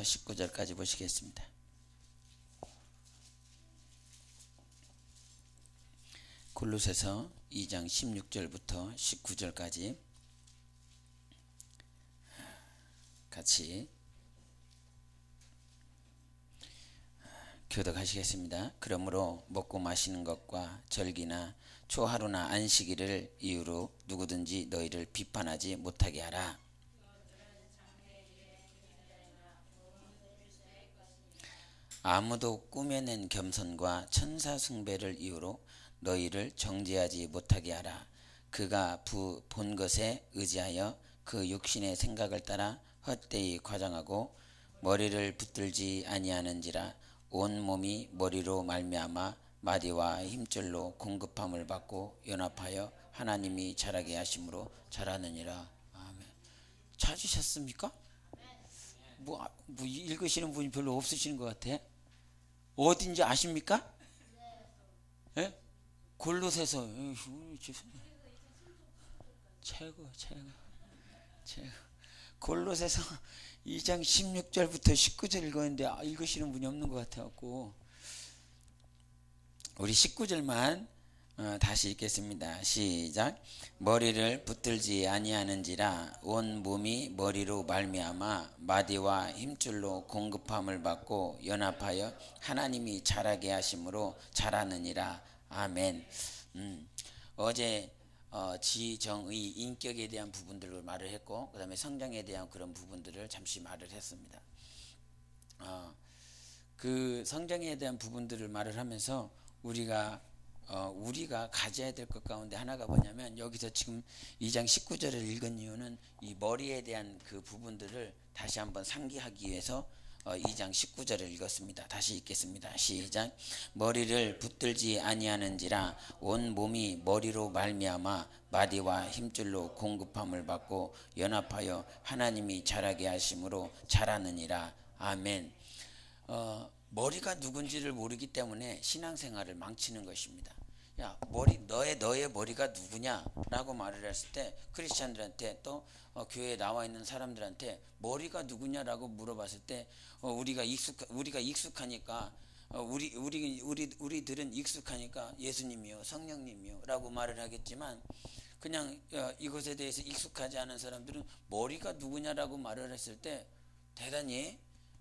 19절까지 보시겠습니다. 골로새서 2장 16절부터 19절까지 같이 교독하시겠습니다. 그러므로 먹고 마시는 것과 절기나 초하루나 안식일을 이유로 누구든지 너희를 비판하지 못하게 하라. 아무도 꾸며낸 겸손과 천사 숭배를 이유로 너희를 정죄하지 못하게 하라. 그가 본 것에 의지하여 그 육신의 생각을 따라 헛되이 과장하고 머리를 붙들지 아니하는지라. 온 몸이 머리로 말미암아 마디와 힘줄로 공급함을 받고 연합하여 하나님이 자라게 하심으로 자라느니라. 아멘. 찾으셨습니까? 뭐 읽으시는 분이 별로 없으시는 것 같아. 어딘지 아십니까? 네? 골로새서 최고. 골로새서 2장 16절부터 19절 읽었는데 읽으시는 분이 없는 것 같아갖고 우리 19절만 다시 읽겠습니다. 시작. 머리를 붙들지 아니하는지라. 온 몸이 머리로 말미암아 마디와 힘줄로 공급함을 받고 연합하여 하나님이 자라게 하심으로 자라느니라. 아멘. 어제 지정의 인격에 대한 부분들을 말을 했고 그 다음에 성장에 대한 그런 부분들을 잠시 말을 했습니다. 그 성장에 대한 부분들을 말을 하면서 우리가 가져야 될 것 가운데 하나가 뭐냐면 여기서 지금 2장 19절을 읽은 이유는 이 머리에 대한 그 부분들을 다시 한번 상기하기 위해서 2장 19절을 읽었습니다. 다시 읽겠습니다. 시작. 머리를 붙들지 아니하는지라. 온 몸이 머리로 말미암아 마디와 힘줄로 공급함을 받고 연합하여 하나님이 자라게 하심으로 자라느니라. 아멘. 머리가 누군지를 모르기 때문에 신앙생활을 망치는 것입니다. 야, 너의 머리가 누구냐라고 말을 했을 때 크리스찬들한테 또 교회에 나와 있는 사람들한테 머리가 누구냐라고 물어봤을 때 우리가 익숙하니까 우리들은 익숙하니까 예수님이요 성령님이요라고 말을 하겠지만 그냥 이것에 대해서 익숙하지 않은 사람들은 머리가 누구냐라고 말을 했을 때 대단히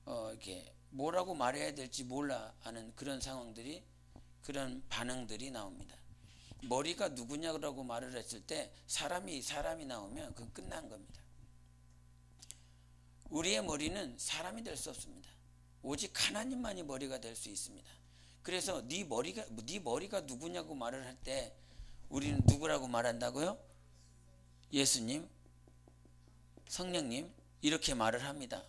이렇게 뭐라고 말해야 될지 몰라 하는 그런 상황들이 그런 반응들이 나옵니다. 머리가 누구냐고 말을 했을 때 사람이 나오면 그건 끝난 겁니다. 우리의 머리는 사람이 될 수 없습니다. 오직 하나님만이 머리가 될 수 있습니다. 그래서 네 머리가 누구냐고 말을 할 때 우리는 누구라고 말한다고요? 예수님, 성령님 이렇게 말을 합니다.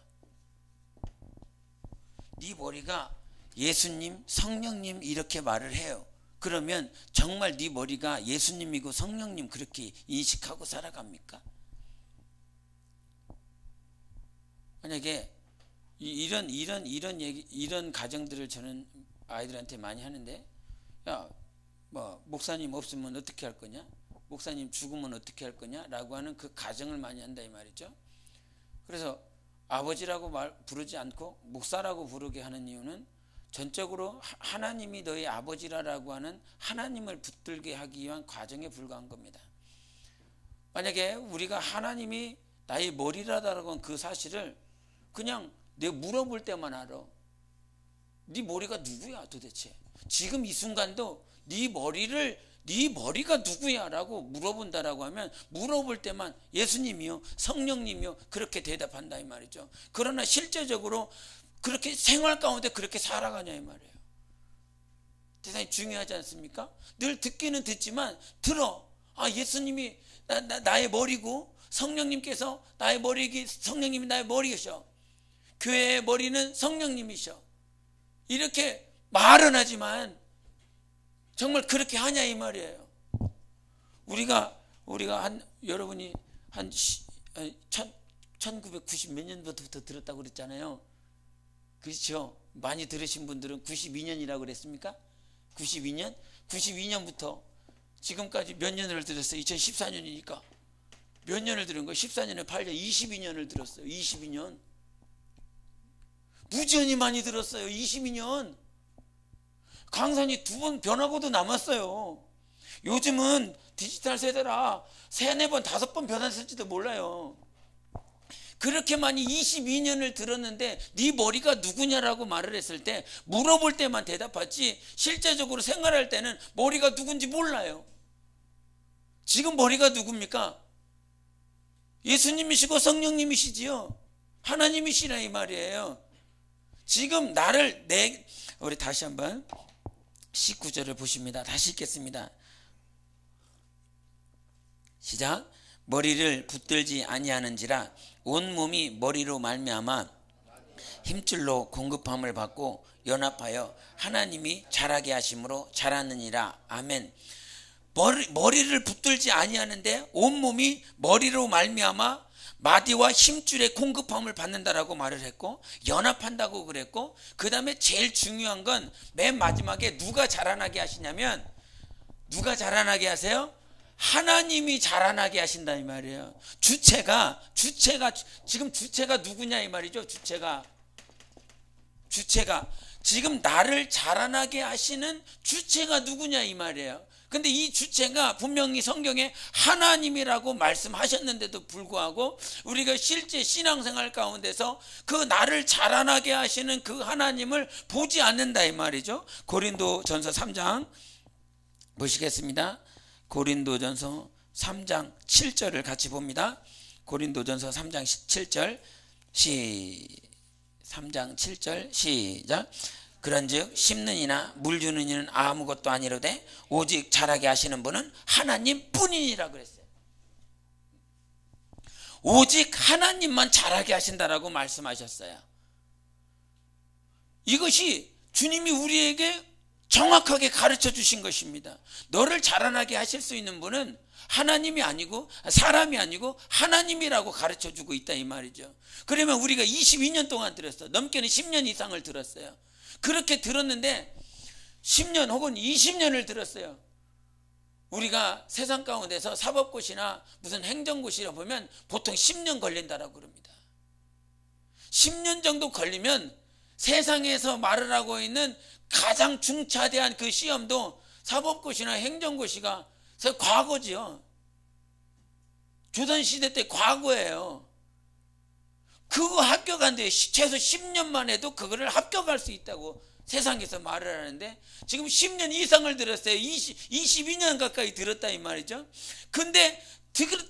네 머리가 예수님, 성령님 이렇게 말을 해요. 그러면 정말 네 머리가 예수님이고 성령님 그렇게 인식하고 살아갑니까? 만약에 이런 가정들을 저는 아이들한테 많이 하는데, 야, 뭐 목사님 없으면 어떻게 할 거냐? 목사님 죽으면 어떻게 할 거냐?라고 하는 그 가정을 많이 한다 이 말이죠. 그래서 아버지라고 부르지 않고 목사라고 부르게 하는 이유는 전적으로 하나님이 너의 아버지라고 하는 하나님을 붙들게 하기 위한 과정에 불과한 겁니다. 만약에 우리가 하나님이 나의 머리라고 하는 그 사실을 그냥 내가 물어볼 때만 알아. 네 머리가 누구야 도대체? 지금 이 순간도 네 머리가 누구야 라고 물어본다라고 하면 물어볼 때만 예수님이요 성령님이요 그렇게 대답한다 이 말이죠. 그러나 실제적으로 그렇게 생활 가운데 그렇게 살아가냐 이 말이에요. 대단히 중요하지 않습니까? 늘 듣기는 듣지만 들어. 예수님이 나의 머리고 성령님께서 나의 머리기 성령님이 나의 머리이셔. 교회의 머리는 성령님이셔. 이렇게 말은 하지만 정말 그렇게 하냐 이 말이에요. 우리가 여러분이 한 1990 몇 년부터 들었다고 그랬잖아요. 그렇죠? 많이 들으신 분들은 92년이라고 그랬습니까? 92년? 92년부터 지금까지 몇 년을 들었어요? 2014년이니까 몇 년을 들은 거예요? 14년에 8년, 22년을 들었어요. 22년. 무지하니 많이 들었어요. 22년. 강산이 2번 변하고도 남았어요. 요즘은 디지털 세대라 3, 4번, 5번 변했을지도 몰라요. 그렇게 많이 22년을 들었는데 네 머리가 누구냐라고 말을 했을 때 물어볼 때만 대답하지 실제적으로 생활할 때는 머리가 누군지 몰라요. 지금 머리가 누굽니까? 예수님이시고 성령님이시지요. 하나님이시라 이 말이에요. 지금 나를 우리 다시 한번 19절을 보십니다. 다시 읽겠습니다. 시작. 머리를 붙들지 아니하는지라 온 몸이 머리로 말미암아 힘줄로 공급함을 받고 연합하여 하나님이 자라게 하심으로 자라느니라. 아멘. 머리를 붙들지 아니하는데 온 몸이 머리로 말미암아 마디와 힘줄의 공급함을 받는다라고 말을 했고 연합한다고 그랬고 그 다음에 제일 중요한 건 맨 마지막에 누가 자라나게 하시냐면 누가 자라나게 하세요? 하나님이 자라나게 하신다 이 말이에요. 주체가 지금 주체가 누구냐 이 말이죠. 주체가 지금 나를 자라나게 하시는 주체가 누구냐 이 말이에요. 근데 이 주체가 분명히 성경에 하나님이라고 말씀하셨는데도 불구하고 우리가 실제 신앙생활 가운데서 그 나를 자라나게 하시는 그 하나님을 보지 않는다 이 말이죠. 고린도전서 3장 보시겠습니다. 고린도전서 3장 7절을 같이 봅니다. 고린도전서 3장 7절 3장 7절 시작. 그런즉 심는 이나 물 주는 이는 아무것도 아니로되 오직 자라게 하시는 분은 하나님 뿐이니라 그랬어요. 오직 하나님만 자라게 하신다라고 말씀하셨어요. 이것이 주님이 우리에게 정확하게 가르쳐 주신 것입니다. 너를 자라나게 하실 수 있는 분은 하나님이 아니고 사람이 아니고 하나님이라고 가르쳐 주고 있다 이 말이죠. 그러면 우리가 22년 동안 들었어요. 넘게는 10년 이상을 들었어요. 그렇게 들었는데 10년 혹은 20년을 들었어요. 우리가 세상 가운데서 사법고시나 무슨 행정고시라 보면 보통 10년 걸린다라고 그럽니다. 10년 정도 걸리면 세상에서 말을 하고 있는 가장 중차대한 그 시험도 사법고시나 행정고시가 과거지요. 조선시대 때 과거예요. 그거 합격한데 최소 10년만 해도 그거를 합격할 수 있다고 세상에서 말을 하는데 지금 10년 이상을 들었어요. 22년 가까이 들었다 이 말이죠. 근데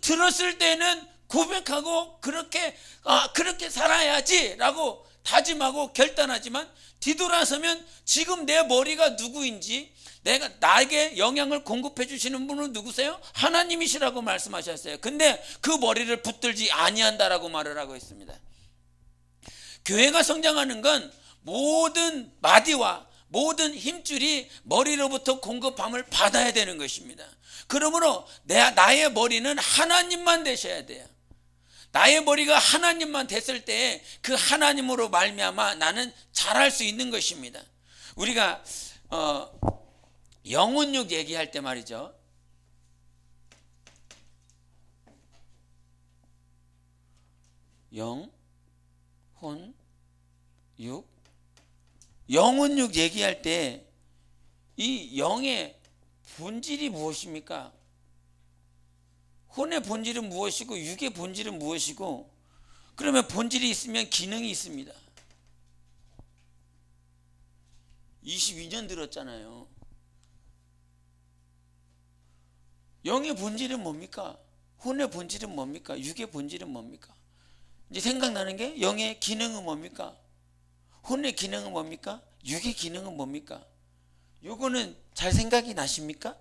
들었을 때는 고백하고 그렇게 살아야지 라고 다짐하고 결단하지만 뒤돌아서면 지금 내 머리가 누구인지 나에게 영향을 공급해 주시는 분은 누구세요? 하나님이시라고 말씀하셨어요. 근데 그 머리를 붙들지 아니한다라고 말을 하고 있습니다. 교회가 성장하는 건 모든 마디와 모든 힘줄이 머리로부터 공급함을 받아야 되는 것입니다. 그러므로 나의 머리는 하나님만 되셔야 돼요. 나의 머리가 하나님만 됐을 때 그 하나님으로 말미암아 나는 자랄 수 있는 것입니다. 우리가 영혼육 얘기할 때 말이죠. 영혼육 얘기할 때 이 영의 본질이 무엇입니까? 혼의 본질은 무엇이고 육의 본질은 무엇이고 그러면 본질이 있으면 기능이 있습니다. 22년 들었잖아요. 영의 본질은 뭡니까? 혼의 본질은 뭡니까? 육의 본질은 뭡니까? 이제 생각나는 게 영의 기능은 뭡니까? 혼의 기능은 뭡니까? 육의 기능은 뭡니까? 요거는 잘 생각이 나십니까?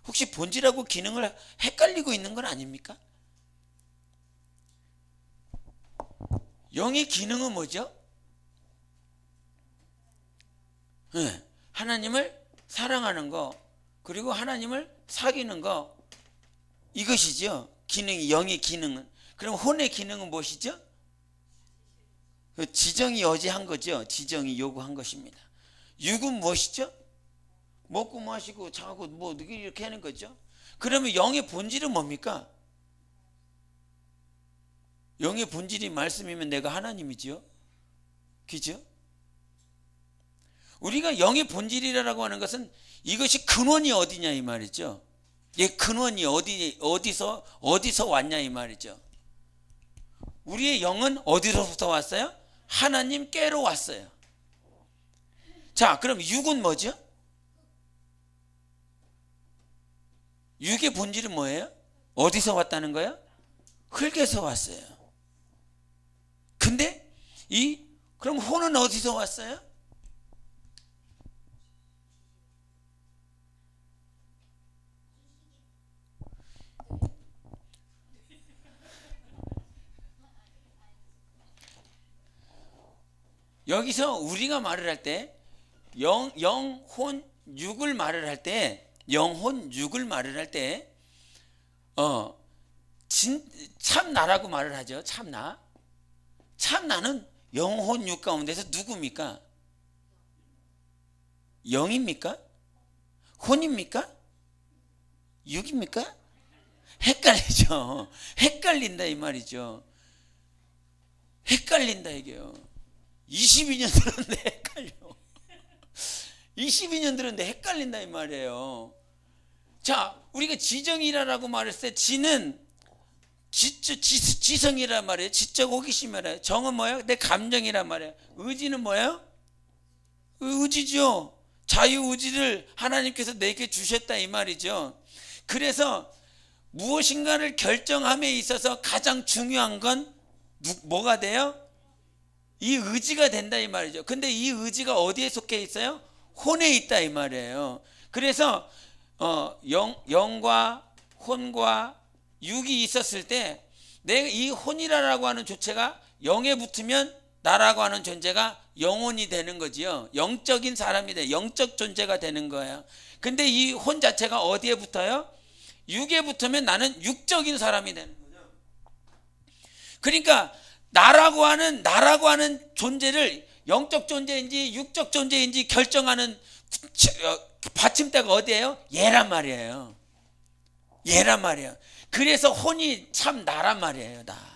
혹시 본질하고 기능을 헷갈리고 있는 건 아닙니까? 영의 기능은 뭐죠? 네, 하나님을 사랑하는 거 그리고 하나님을 사귀는 거 이것이죠. 기능이 영의 기능은. 그럼 혼의 기능은 무엇이죠? 지정이 어제한 거죠. 지정이 요구한 것입니다. 육은 무엇이죠? 먹고 마시고 자고 뭐 이렇게 하는 거죠. 그러면 영의 본질은 뭡니까? 영의 본질이 말씀이면 내가 하나님이지요. 그죠? 우리가 영의 본질이라고 하는 것은 이것이 근원이 어디냐 이 말이죠. 이 근원이 어디서 왔냐 이 말이죠. 우리의 영은 어디로부터 왔어요? 하나님께로 왔어요. 자, 그럼 육은 뭐죠? 육의 본질은 뭐예요? 어디서 왔다는 거예요? 흙에서 왔어요. 근데 그럼 혼은 어디서 왔어요? 여기서 우리가 말을 할 때 영혼 육을 말을 할 때 영혼 육을 말을 할 때 참나라고 말을 하죠. 참나는 영혼 육 가운데서 누굽니까? 영입니까? 혼입니까? 육입니까? 헷갈리죠. 헷갈린다 이 말이죠. 헷갈린다 이게요. 22년 들었는데 헷갈려. 22년 들었는데 헷갈린다 이 말이에요. 자, 우리가 지정이라고 말했을 때 지는 지성이란 말이에요. 지적 호기심이래요. 정은 뭐예요? 내 감정이란 말이에요. 의지는 뭐예요? 의지죠. 자유의지를 하나님께서 내게 주셨다 이 말이죠. 그래서 무엇인가를 결정함에 있어서 가장 중요한 건 뭐가 돼요? 이 의지가 된다 이 말이죠. 근데 이 의지가 어디에 속해 있어요? 혼에 있다 이 말이에요. 그래서 영과 혼과 육이 있었을 때 내가 이 혼이라고 하는 조체가 영에 붙으면 나라고 하는 존재가 영혼이 되는 거지요. 영적인 사람이 돼. 영적 존재가 되는 거예요. 근데 이 혼 자체가 어디에 붙어요? 육에 붙으면 나는 육적인 사람이 되는 거죠. 그러니까 나라고 하는 존재를 영적 존재인지 육적 존재인지 결정하는 받침대가 어디예요? 얘란 말이에요. 얘란 말이에요. 그래서 혼이 참 나란 말이에요. 나.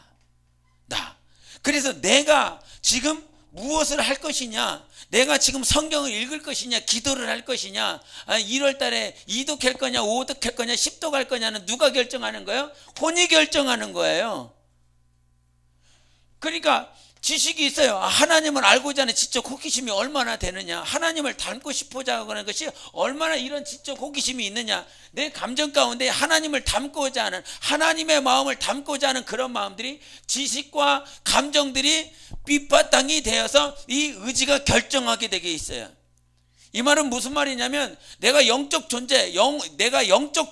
그래서 내가 지금 무엇을 할 것이냐, 내가 지금 성경을 읽을 것이냐, 기도를 할 것이냐, 1월 달에 2도 캘 거냐, 5도 캘 거냐, 10도 갈 거냐는 누가 결정하는 거예요? 혼이 결정하는 거예요. 그러니까 지식이 있어요. 하나님을 알고자 하는 지적 호기심이 얼마나 되느냐, 하나님을 닮고 싶어자 하는 것이 얼마나 이런 지적 호기심이 있느냐, 내 감정 가운데 하나님을 닮고자 하는, 하나님의 마음을 닮고자 하는 그런 마음들이, 지식과 감정들이 밑바탕이 되어서 이 의지가 결정하게 되게 있어요. 이 말은 무슨 말이냐면 내가 영적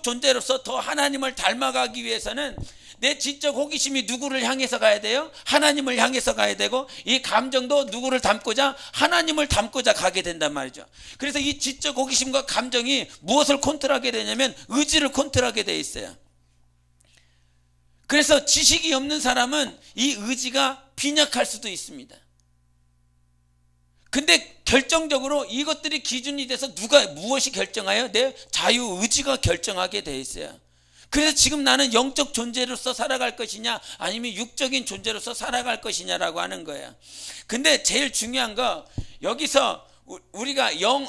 존재로서 더 하나님을 닮아가기 위해서는 내 지적 호기심이 누구를 향해서 가야 돼요? 하나님을 향해서 가야 되고, 이 감정도 누구를 닮고자? 하나님을 닮고자 가게 된단 말이죠. 그래서 이 지적 호기심과 감정이 무엇을 컨트롤하게 되냐면 의지를 컨트롤하게 돼 있어요. 그래서 지식이 없는 사람은 이 의지가 빈약할 수도 있습니다. 근데 결정적으로 이것들이 기준이 돼서 무엇이 결정하여? 내 자유의지가 결정하게 돼 있어요. 그래서 지금 나는 영적 존재로서 살아갈 것이냐, 아니면 육적인 존재로서 살아갈 것이냐라고 하는 거예요. 근데 제일 중요한 거, 여기서 우리가 영,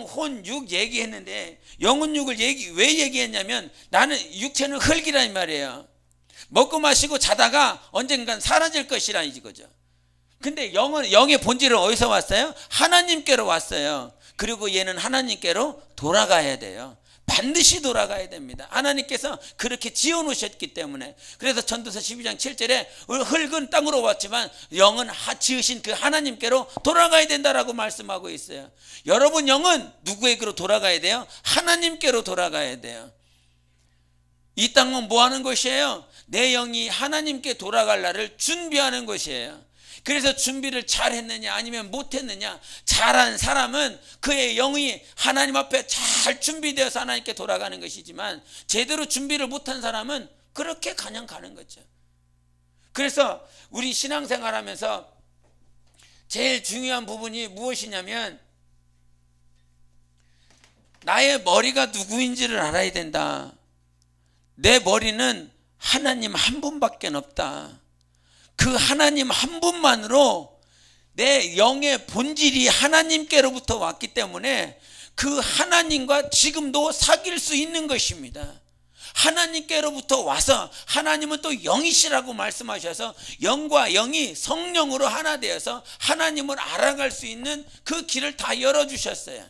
혼, 육 얘기했는데, 영혼, 육을 왜 얘기했냐면 나는 육체는 흙이란 말이에요. 먹고 마시고 자다가 언젠간 사라질 것이란 이거죠. 근데 영의 본질은 어디서 왔어요? 하나님께로 왔어요. 그리고 얘는 하나님께로 돌아가야 돼요. 반드시 돌아가야 됩니다. 하나님께서 그렇게 지어놓으셨기 때문에. 그래서 전도서 12장 7절에 흙은 땅으로 왔지만 영은 지으신 그 하나님께로 돌아가야 된다라고 말씀하고 있어요. 여러분 영은 누구에게로 돌아가야 돼요? 하나님께로 돌아가야 돼요. 이 땅은 뭐 하는 것이에요? 내 영이 하나님께 돌아갈 날을 준비하는 것이에요. 그래서 준비를 잘했느냐 아니면 못했느냐, 잘한 사람은 그의 영이 하나님 앞에 잘 준비되어서 하나님께 돌아가는 것이지만, 제대로 준비를 못한 사람은 그렇게 그냥 가는 거죠. 그래서 우리 신앙생활 하면서 제일 중요한 부분이 무엇이냐면 나의 머리가 누구인지를 알아야 된다. 내 머리는 하나님 한 분밖에 없다. 그 하나님 한 분만으로 내 영의 본질이 하나님께로부터 왔기 때문에 그 하나님과 지금도 사귈 수 있는 것입니다. 하나님께로부터 와서, 하나님은 또 영이시라고 말씀하셔서 영과 영이 성령으로 하나 되어서 하나님을 알아갈 수 있는 그 길을 다 열어주셨어요.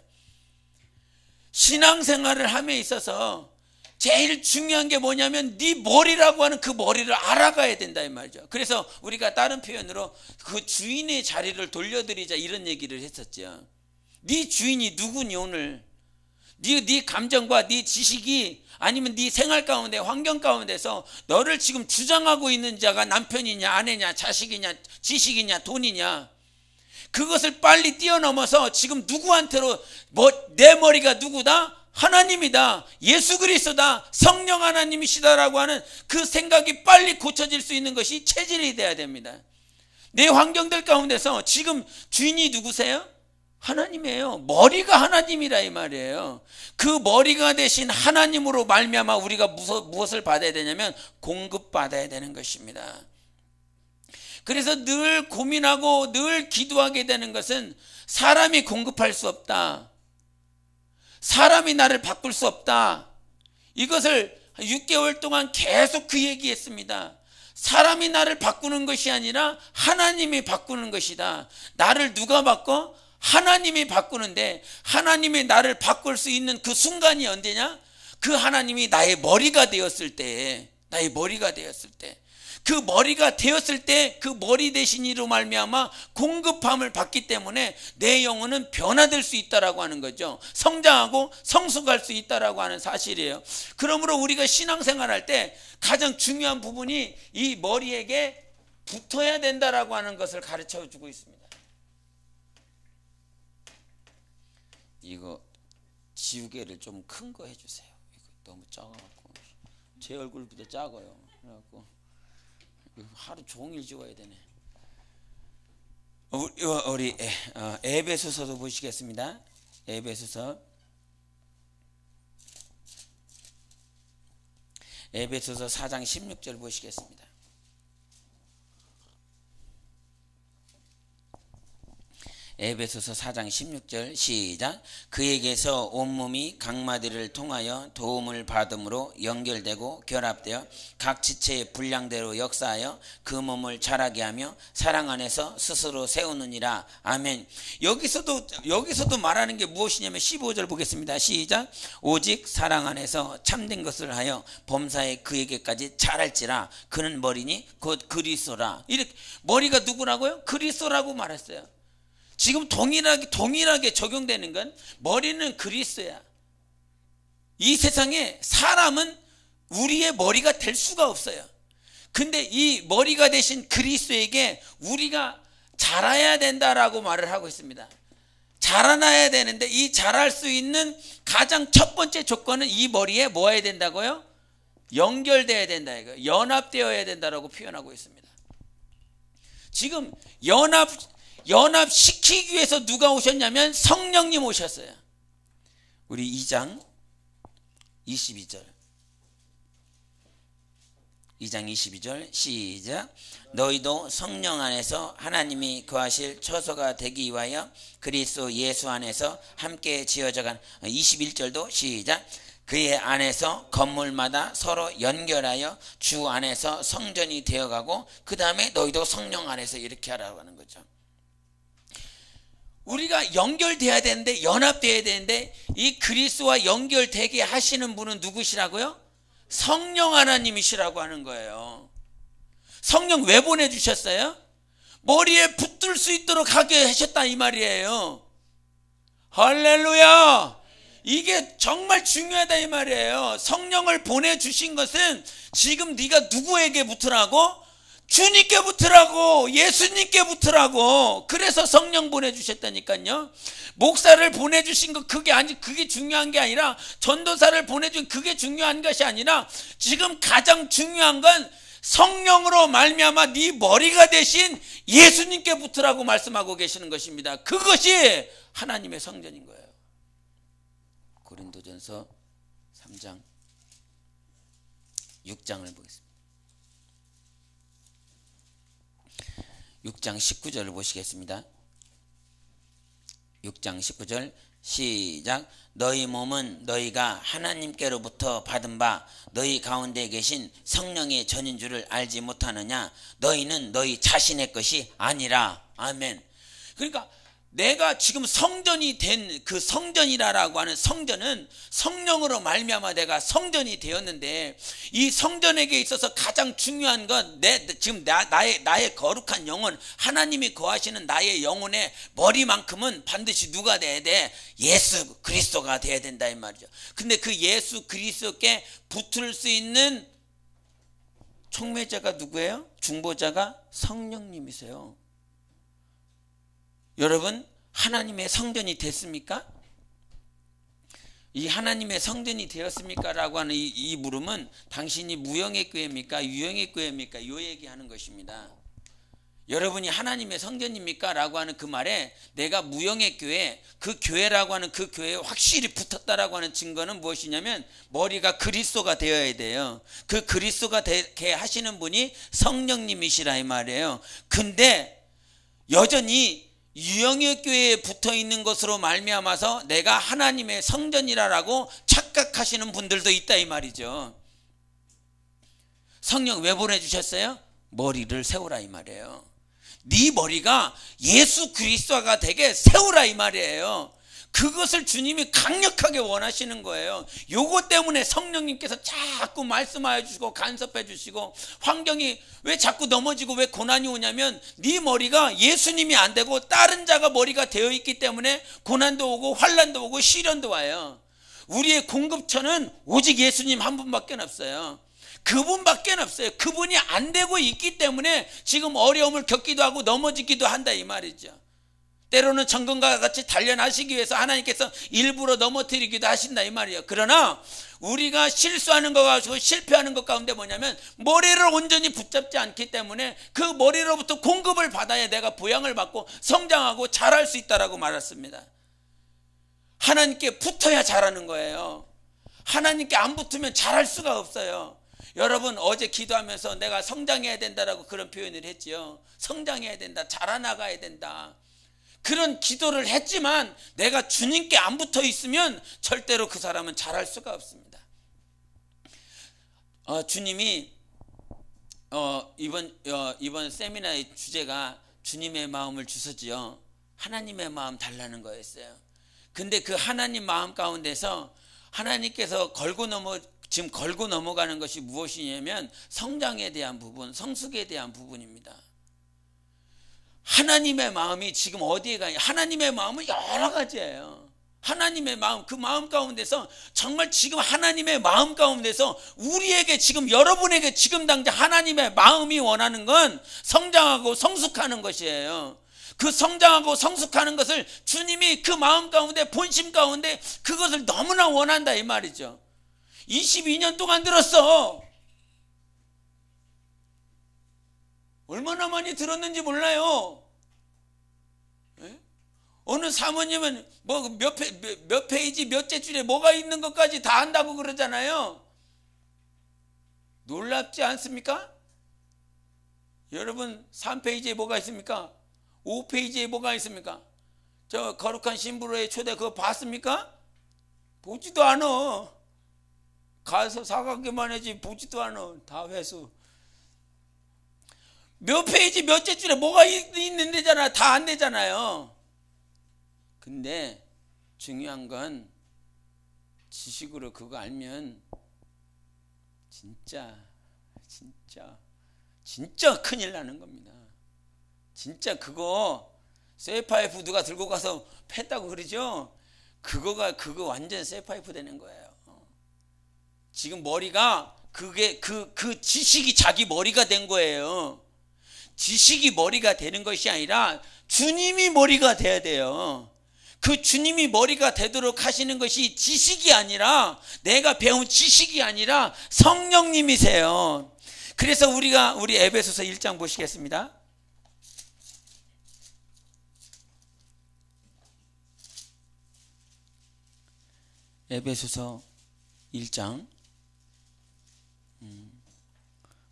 신앙생활을 함에 있어서 제일 중요한 게 뭐냐면 네 머리라고 하는 그 머리를 알아가야 된다 이 말이죠. 그래서 우리가 다른 표현으로 그 주인의 자리를 돌려드리자 이런 얘기를 했었죠. 네 주인이 누구니 오늘? 네 감정과 네 지식이 아니면 네 생활 가운데 환경 가운데서 너를 지금 주장하고 있는 자가 남편이냐 아내냐 자식이냐 지식이냐 돈이냐, 그것을 빨리 뛰어넘어서 지금 누구한테로 내 머리가 누구다? 하나님이다, 예수 그리스도다, 성령 하나님이시다라고 하는 그 생각이 빨리 고쳐질 수 있는 것이 체질이 돼야 됩니다. 내 환경들 가운데서 지금 주인이 누구세요? 하나님이에요. 머리가 하나님이라 이 말이에요. 그 머리가 되신 하나님으로 말미암아 우리가 무엇을 받아야 되냐면 공급받아야 되는 것입니다. 그래서 늘 고민하고 늘 기도하게 되는 것은 사람이 공급할 수 없다, 사람이 나를 바꿀 수 없다, 이것을 6개월 동안 계속 그 얘기했습니다. 사람이 나를 바꾸는 것이 아니라 하나님이 바꾸는 것이다. 나를 누가 바꿔? 하나님이 바꾸는데, 하나님이 나를 바꿀 수 있는 그 순간이 언제냐? 그 하나님이 나의 머리가 되었을 때, 나의 머리가 되었을 때, 그 머리가 되었을 때 그 머리 대신 이로 말미암아 공급함을 받기 때문에 내 영혼은 변화될 수 있다라고 하는 거죠. 성장하고 성숙할 수 있다라고 하는 사실이에요. 그러므로 우리가 신앙생활할 때 가장 중요한 부분이 이 머리에게 붙어야 된다라고 하는 것을 가르쳐 주고 있습니다. 이거 지우개를 좀 큰 거 해주세요. 이거 너무 작아갖고 제 얼굴보다 작아요. 그래갖고 하루 종일 지워야 되네. 우리 에베소서도 보시겠습니다. 에베소서 4장 16절 보시겠습니다. 에베소서 4장 16절 시작. 그에게서 온몸이 각마디를 통하여 도움을 받음으로 연결되고 결합되어 각 지체의 분량대로 역사하여 그 몸을 자라게 하며 사랑 안에서 스스로 세우느니라. 아멘. 여기서도 말하는 게 무엇이냐면 15절 보겠습니다. 시작. 오직 사랑 안에서 참된 것을 하여 범사에 그에게까지 자랄지라. 그는 머리니 곧 그리스도라. 이렇게 머리가 누구라고요? 그리스도라고 말했어요. 지금 동일하게 적용되는 건 머리는 그리스도야. 이 세상에 사람은 우리의 머리가 될 수가 없어요. 근데 이 머리가 되신 그리스도에게 우리가 자라야 된다라고 말을 하고 있습니다. 자라나야 되는데 이 자랄 수 있는 가장 첫 번째 조건은 이 머리에 뭐 해야 된다고요? 연결되어야 된다, 이거. 연합되어야 된다라고 표현하고 있습니다. 지금 연합시키기 위해서 누가 오셨냐면 성령님 오셨어요. 우리 2장 22절 시작. 너희도 성령 안에서 하나님이 거하실 처소가 되기 위하여 그리스도 예수 안에서 함께 지어져간 21절도 시작. 그의 안에서 건물마다 서로 연결하여 주 안에서 성전이 되어가고 그 다음에 너희도 성령 안에서 이렇게 하라고 하는 거죠. 우리가 연결돼야 되는데, 연합돼야 되는데, 이 그리스도와 연결되게 하시는 분은 누구시라고요? 성령 하나님이시라고 하는 거예요. 성령 왜 보내주셨어요? 머리에 붙들 수 있도록 하게 하셨다 이 말이에요. 할렐루야. 이게 정말 중요하다 이 말이에요. 성령을 보내주신 것은 지금 네가 누구에게 붙으라고? 주님께 붙으라고, 예수님께 붙으라고. 그래서 성령 보내주셨다니까요. 목사를 보내주신 거 그게 중요한 게 아니라, 전도사를 보내준 그게 중요한 것이 아니라, 지금 가장 중요한 건 성령으로 말미암아 네 머리가 되신 예수님께 붙으라고 말씀하고 계시는 것입니다. 그것이 하나님의 성전인 거예요. 고린도전서 3장 6장을 보겠습니다. 6장 19절을 보시겠습니다. 6장 19절 시작. 너희 몸은 너희가 하나님께로부터 받은 바 너희 가운데 계신 성령의 전인 줄을 알지 못하느냐. 너희는 너희 자신의 것이 아니라. 아멘. 그러니까 내가 지금 성전이 된 그 성전이라고 하는 성전은 성령으로 말미암아 내가 성전이 되었는데, 이 성전에게 있어서 가장 중요한 건 지금 나의 거룩한 영혼, 하나님이 거하시는 나의 영혼의 머리만큼은 반드시 누가 돼야 돼? 예수 그리스도가 돼야 된다 이 말이죠. 근데 그 예수 그리스도께 붙을 수 있는 촉매자가 누구예요? 중보자가 성령님이세요. 여러분, 하나님의 성전이 됐습니까? 이 하나님의 성전이 되었습니까? 라고 하는 이 물음은 당신이 무형의 교회입니까? 유형의 교회입니까? 이 얘기하는 것입니다. 여러분이 하나님의 성전입니까? 라고 하는 그 말에 내가 무형의 교회, 그 교회라고 하는 그 교회에 확실히 붙었다라고 하는 증거는 무엇이냐면 머리가 그리스도가 되어야 돼요. 그 그리스도가 되게 하시는 분이 성령님이시라 이 말이에요. 근데 여전히 유형의 교회에 붙어있는 것으로 말미암아서 내가 하나님의 성전이라고 착각하시는 분들도 있다 이 말이죠. 성령 왜 보내주셨어요? 머리를 세우라 이 말이에요. 네 머리가 예수 그리스도가 되게 세우라 이 말이에요. 그것을 주님이 강력하게 원하시는 거예요. 요거 때문에 성령님께서 자꾸 말씀하여 주시고 간섭해 주시고, 환경이 왜 자꾸 넘어지고 왜 고난이 오냐면 네 머리가 예수님이 안 되고 다른 자가 머리가 되어 있기 때문에 고난도 오고 환난도 오고 시련도 와요. 우리의 공급처는 오직 예수님 한 분밖에 없어요. 그분밖에 없어요. 그분이 안 되고 있기 때문에 지금 어려움을 겪기도 하고 넘어지기도 한다 이 말이죠. 때로는 정금과 같이 단련하시기 위해서 하나님께서 일부러 넘어뜨리기도 하신다 이 말이에요. 그러나 우리가 실수하는 것 가지고 실패하는 것 가운데 뭐냐면 머리를 온전히 붙잡지 않기 때문에 그 머리로부터 공급을 받아야 내가 보양을 받고 성장하고 자랄 수 있다라고 말했습니다. 하나님께 붙어야 자라는 거예요. 하나님께 안 붙으면 자랄 수가 없어요. 여러분, 어제 기도하면서 내가 성장해야 된다라고 그런 표현을 했지요. 성장해야 된다, 자라나가야 된다, 그런 기도를 했지만 내가 주님께 안 붙어 있으면 절대로 그 사람은 자랄 수가 없습니다. 주님이 이번 세미나의 주제가 주님의 마음을 주셨지요. 하나님의 마음 달라는 거였어요. 근데 그 하나님 마음 가운데서 하나님께서 지금 걸고 넘어가는 것이 무엇이냐면 성장에 대한 부분, 성숙에 대한 부분입니다. 하나님의 마음이 지금 어디에 가냐? 하나님의 마음은 여러 가지예요. 하나님의 마음, 그 마음 가운데서 정말 지금 하나님의 마음 가운데서 우리에게 지금 여러분에게 지금 당장 하나님의 마음이 원하는 건 성장하고 성숙하는 것이에요. 그 성장하고 성숙하는 것을 주님이 그 마음 가운데, 본심 가운데 그것을 너무나 원한다 이 말이죠. 22년 동안 들었어. 얼마나 많이 들었는지 몰라요. 네? 어느 사모님은 뭐 몇 페이지 몇째 줄에 뭐가 있는 것까지 다 한다고 그러잖아요. 놀랍지 않습니까? 여러분, 3페이지에 뭐가 있습니까? 5페이지에 뭐가 있습니까? 저 거룩한 신부로의 초대 그거 봤습니까? 보지도 않아. 가서 사가기만 하지 보지도 않아. 다 회수. 몇 페이지 몇째 줄에 뭐가 있는 데잖아. 다 안 되잖아요. 근데 중요한 건 지식으로 그거 알면 진짜 큰일 나는 겁니다. 진짜 그거 쇠파이프 누가 들고 가서 팼다고 그러죠? 그거 완전 쇠파이프 되는 거예요. 지금 머리가 그게 그 지식이 자기 머리가 된 거예요. 지식이 머리가 되는 것이 아니라 주님이 머리가 돼야 돼요. 그 주님이 머리가 되도록 하시는 것이 지식이 아니라, 내가 배운 지식이 아니라 성령님이세요. 그래서 우리 에베소서 1장 보시겠습니다. 에베소서 1장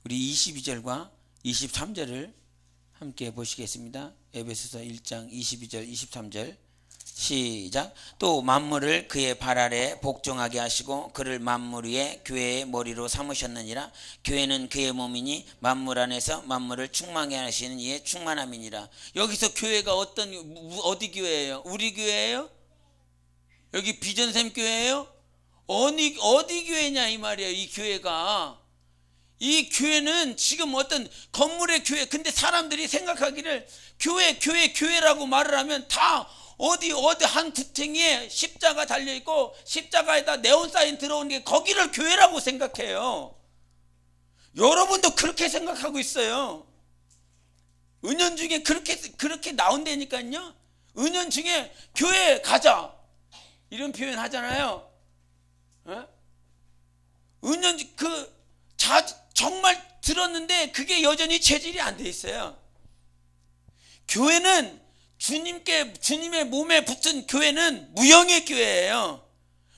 우리 22절과 23절을 함께 보시겠습니다. 에베소서 1장 22절 23절 시작. 또 만물을 그의 발 아래 복종하게 하시고 그를 만물 위에 교회의 머리로 삼으셨느니라. 교회는 그의 몸이니 만물 안에서 만물을 충만하게 하시는 이의 충만함이니라. 여기서 교회가 어디 교회예요? 우리 교회예요? 여기 비전샘 교회예요? 어디 교회냐 이 말이에요. 이 교회가, 이 교회는 지금 어떤 건물의 교회. 근데 사람들이 생각하기를 교회라고 말을 하면 다 어디 한 구탱이에 십자가 달려있고 십자가에다 네온사인 들어오는 게 거기를 교회라고 생각해요. 여러분도 그렇게 생각하고 있어요. 은연중에 그렇게 나온다니까요. 은연중에 교회 가자 이런 표현 하잖아요. 은연중 정말 들었는데 그게 여전히 체질이 안 돼 있어요. 교회는 주님의 몸에 붙은 교회는 무형의 교회예요.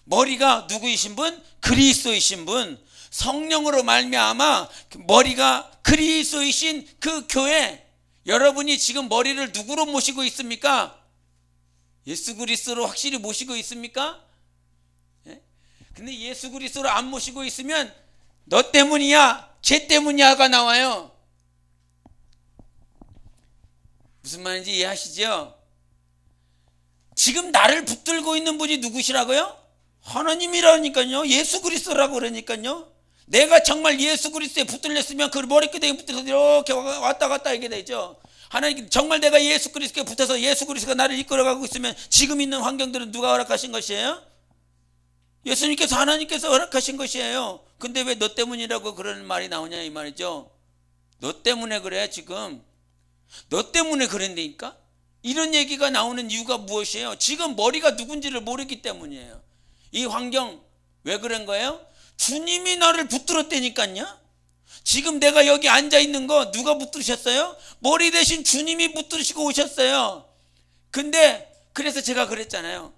머리가 누구이신 분? 그리스도이신 분. 성령으로 말미암아 머리가 그리스도이신 그 교회. 여러분이 지금 머리를 누구로 모시고 있습니까? 예수 그리스도로 확실히 모시고 있습니까? 근데 예수 그리스도로 안 모시고 있으면 너 때문이야, 쟤 때문이야가 나와요. 무슨 말인지 이해하시죠? 지금 나를 붙들고 있는 분이 누구시라고요? 하나님이라니까요. 예수 그리스도라고 그러니까요. 내가 정말 예수 그리스도에 붙들렸으면 그 머리끄댕이에 붙어서 이렇게 왔다 갔다 하게 되죠. 하나님, 정말 내가 예수 그리스도에 붙어서 예수 그리스도가 나를 이끌어가고 있으면 지금 있는 환경들은 누가 허락하신 것이에요? 예수님께서, 하나님께서 허락하신 것이에요. 근데 왜 너 때문이라고 그런 말이 나오냐 이 말이죠. 너 때문에 그래. 지금 너 때문에 그런다니까. 이런 얘기가 나오는 이유가 무엇이에요? 지금 머리가 누군지를 모르기 때문이에요. 이 환경 왜 그런 거예요? 주님이 나를 붙들었다니까요. 지금 내가 여기 앉아 있는 거 누가 붙들으셨어요? 머리 대신 주님이 붙들으시고 오셨어요. 근데 그래서 제가 그랬잖아요.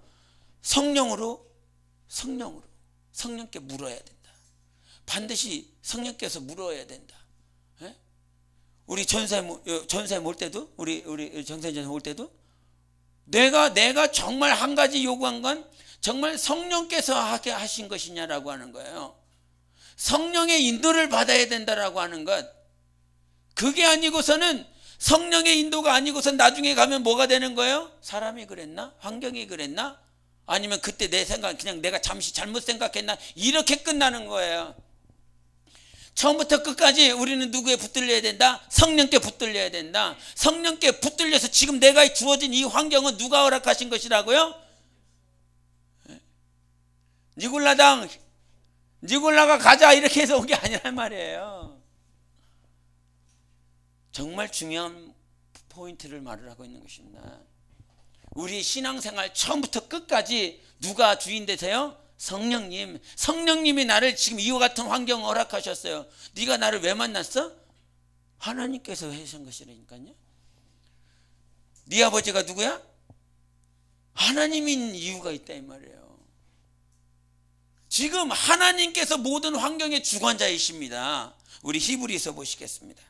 성령께 물어야 된다. 반드시 성령께서 물어야 된다. 우리 전사에 올 때도, 우리 정사전에 올 때도 내가 정말 한 가지 요구한 건 정말 성령께서 하게 하신 것이냐라고 하는 거예요. 성령의 인도를 받아야 된다라고 하는 것. 그게 아니고서는, 성령의 인도가 아니고선 나중에 가면 뭐가 되는 거예요? 사람이 그랬나? 환경이 그랬나? 아니면 그때 내 생각, 그냥 내가 잠시 잘못 생각했나? 이렇게 끝나는 거예요. 처음부터 끝까지 우리는 누구에 붙들려야 된다? 성령께 붙들려야 된다. 성령께 붙들려서 지금 내가 주어진 이 환경은 누가 허락하신 것이라고요? 니골라가 가자 이렇게 해서 온 게 아니란 말이에요. 정말 중요한 포인트를 말을 하고 있는 것입니다. 우리 신앙생활 처음부터 끝까지 누가 주인 되세요? 성령님이 나를 지금 이와 같은 환경을 허락하셨어요. 네가 나를 왜 만났어? 하나님께서 하신 것이라니까요. 네 아버지가 누구야? 하나님인 이유가 있다 이 말이에요. 지금 하나님께서 모든 환경의 주관자이십니다. 우리 히브리서 보시겠습니다.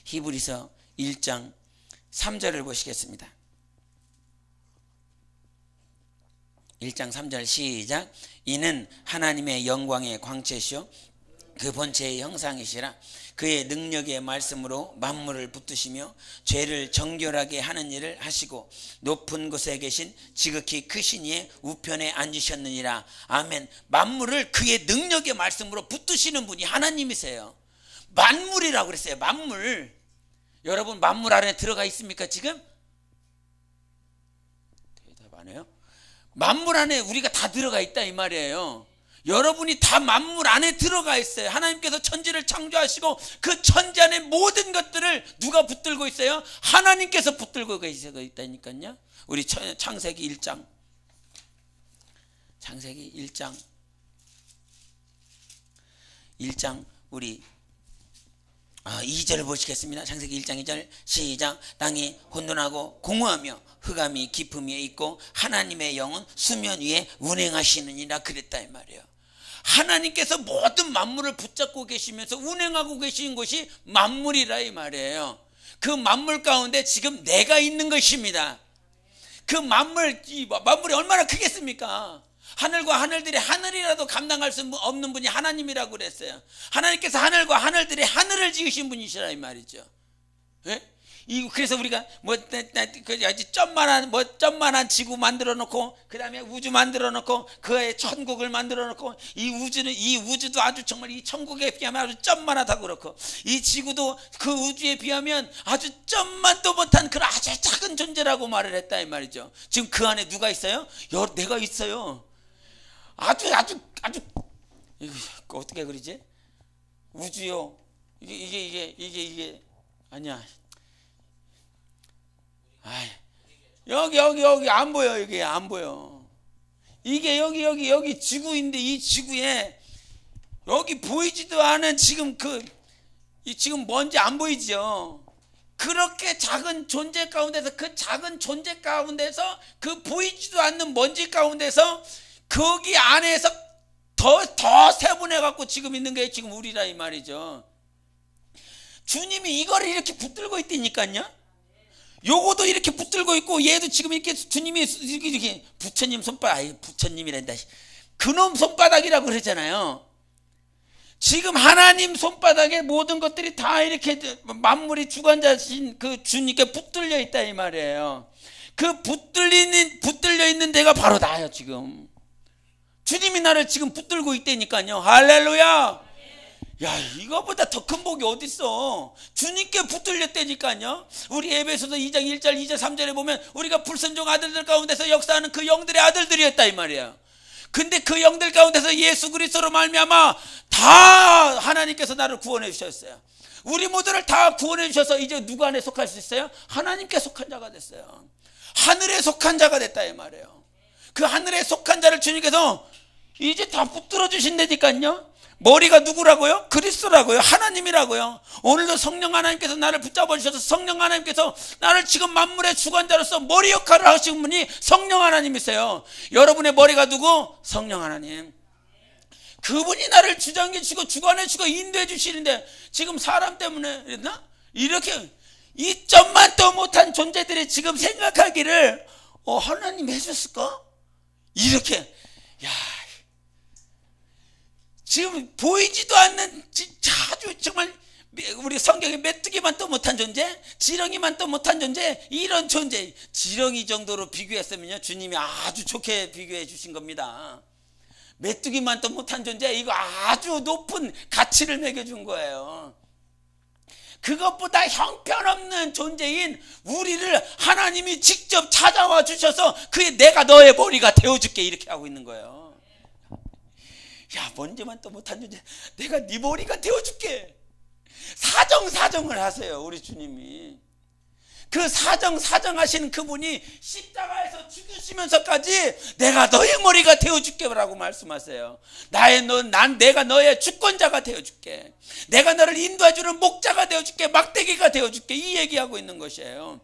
히브리서 1장 3절을 보시겠습니다. 1장 3절 시작. 이는 하나님의 영광의 광채시요 그 본체의 형상이시라. 그의 능력의 말씀으로 만물을 붙드시며 죄를 정결하게 하는 일을 하시고 높은 곳에 계신 지극히 크신 이의 우편에 앉으셨느니라. 아멘. 만물을 그의 능력의 말씀으로 붙드시는 분이 하나님이세요. 만물이라고 그랬어요. 만물. 여러분 만물 안에 들어가 있습니까 지금? 대답 안 해요? 만물 안에 우리가 다 들어가 있다 이 말이에요. 여러분이 다 만물 안에 들어가 있어요. 하나님께서 천지를 창조하시고 그 천지 안에 모든 것들을 누가 붙들고 있어요? 하나님께서 붙들고 있다니까요. 우리 창세기 1장 우리 2절을 보시겠습니다. 창세기 1장 2절 시작. 땅이 혼돈하고 공허하며 흑암이 깊음 위에 있고 하나님의 영은 수면 위에 운행하시느니라 그랬다 이 말이에요. 하나님께서 모든 만물을 붙잡고 계시면서 운행하고 계신 것이 만물이라 이 말이에요. 그 만물 가운데 지금 내가 있는 것입니다. 그 만물이 얼마나 크겠습니까? 하늘과 하늘들이 하늘이라도 감당할 수 없는 분이 하나님이라고 그랬어요. 하나님께서 하늘과 하늘들이 하늘을 지으신 분이시라 이 말이죠. 예? 그래서 우리가 점만한 지구 만들어 놓고, 그 다음에 우주 만들어 놓고, 그의 천국을 만들어 놓고, 이 우주도 아주 정말 이 천국에 비하면 아주 점만하다고 그렇고, 이 지구도 그 우주에 비하면 아주 점만도 못한 그런 아주 작은 존재라고 말을 했다 이 말이죠. 지금 그 안에 누가 있어요? 내가 있어요. 아주 이거 어떻게 그러지? 우주요. 이게 아니야. 여기 안 보여. 여기 안 보여. 이게 여기 지구인데, 이 지구에 여기 보이지도 않은 지금 지금 뭔지 안 보이죠. 그렇게 작은 존재 가운데서, 그 작은 존재 가운데서, 그 보이지도 않는 먼지 가운데서, 거기 안에서 더 세분해 갖고 지금 있는 게 지금 우리라 이 말이죠. 주님이 이거를 이렇게 붙들고 있다니까요. 요거도 이렇게 붙들고 있고, 얘도 지금 이렇게 주님이 이렇게 부처님 손바닥, 부처님이란다, 그놈 손바닥이라고 그러잖아요. 지금 하나님 손바닥에 모든 것들이 다 이렇게 만물이 주관자신 그 주님께 붙들려 있다 이 말이에요. 그 붙들려 있는 데가 바로 나예요. 지금 주님이 나를 지금 붙들고 있다니까요. 할렐루야. 야, 이거보다 더 큰 복이 어딨어. 주님께 붙들렸다니까요. 우리 에베소서 2장 1절 2절 3절에 보면 우리가 불순종 아들들 가운데서 역사하는 그 영들의 아들들이었다 이 말이에요. 근데 그 영들 가운데서 예수 그리스도로 말미암아 다 하나님께서 나를 구원해 주셨어요. 우리 모두를 다 구원해 주셔서 이제 누구 안에 속할 수 있어요? 하나님께 속한 자가 됐어요. 하늘에 속한 자가 됐다 이 말이에요. 그 하늘에 속한 자를 주님께서 이제 다 붙들어 주신다니까요. 머리가 누구라고요? 그리스도라고요. 하나님이라고요. 오늘도 성령 하나님께서 나를 붙잡아 주셔서, 성령 하나님께서 나를 지금 만물의 주관자로서 머리 역할을 하시는 분이 성령 하나님이세요. 여러분의 머리가 누구? 성령 하나님. 그분이 나를 주장해 주시고 주관해 주시고 인도해 주시는데, 지금 사람 때문에 그랬나? 이렇게 이 점만도 못한 존재들이 지금 생각하기를 하나님 해줬을까? 이렇게, 야, 지금 보이지도 않는 아주 정말 우리 성경에 메뚜기만도 못한 존재, 지렁이만도 못한 존재, 이런 존재, 지렁이 정도로 비교했으면요 주님이 아주 좋게 비교해 주신 겁니다. 메뚜기만도 못한 존재, 이거 아주 높은 가치를 매겨준 거예요. 그것보다 형편없는 존재인 우리를 하나님이 직접 찾아와 주셔서 내가 너의 머리가 되어줄게 이렇게 하고 있는 거예요. 야, 먼지만도 못한 존재, 내가 네 머리가 되어줄게. 사정을 하세요 우리 주님이. 그 사정하시는 그분이 십자가에서 죽으시면서까지 내가 너의 머리가 되어줄게 라고 말씀하세요. 내가 너의 주권자가 되어줄게. 내가 너를 인도해주는 목자가 되어줄게. 막대기가 되어줄게. 이 얘기하고 있는 것이에요.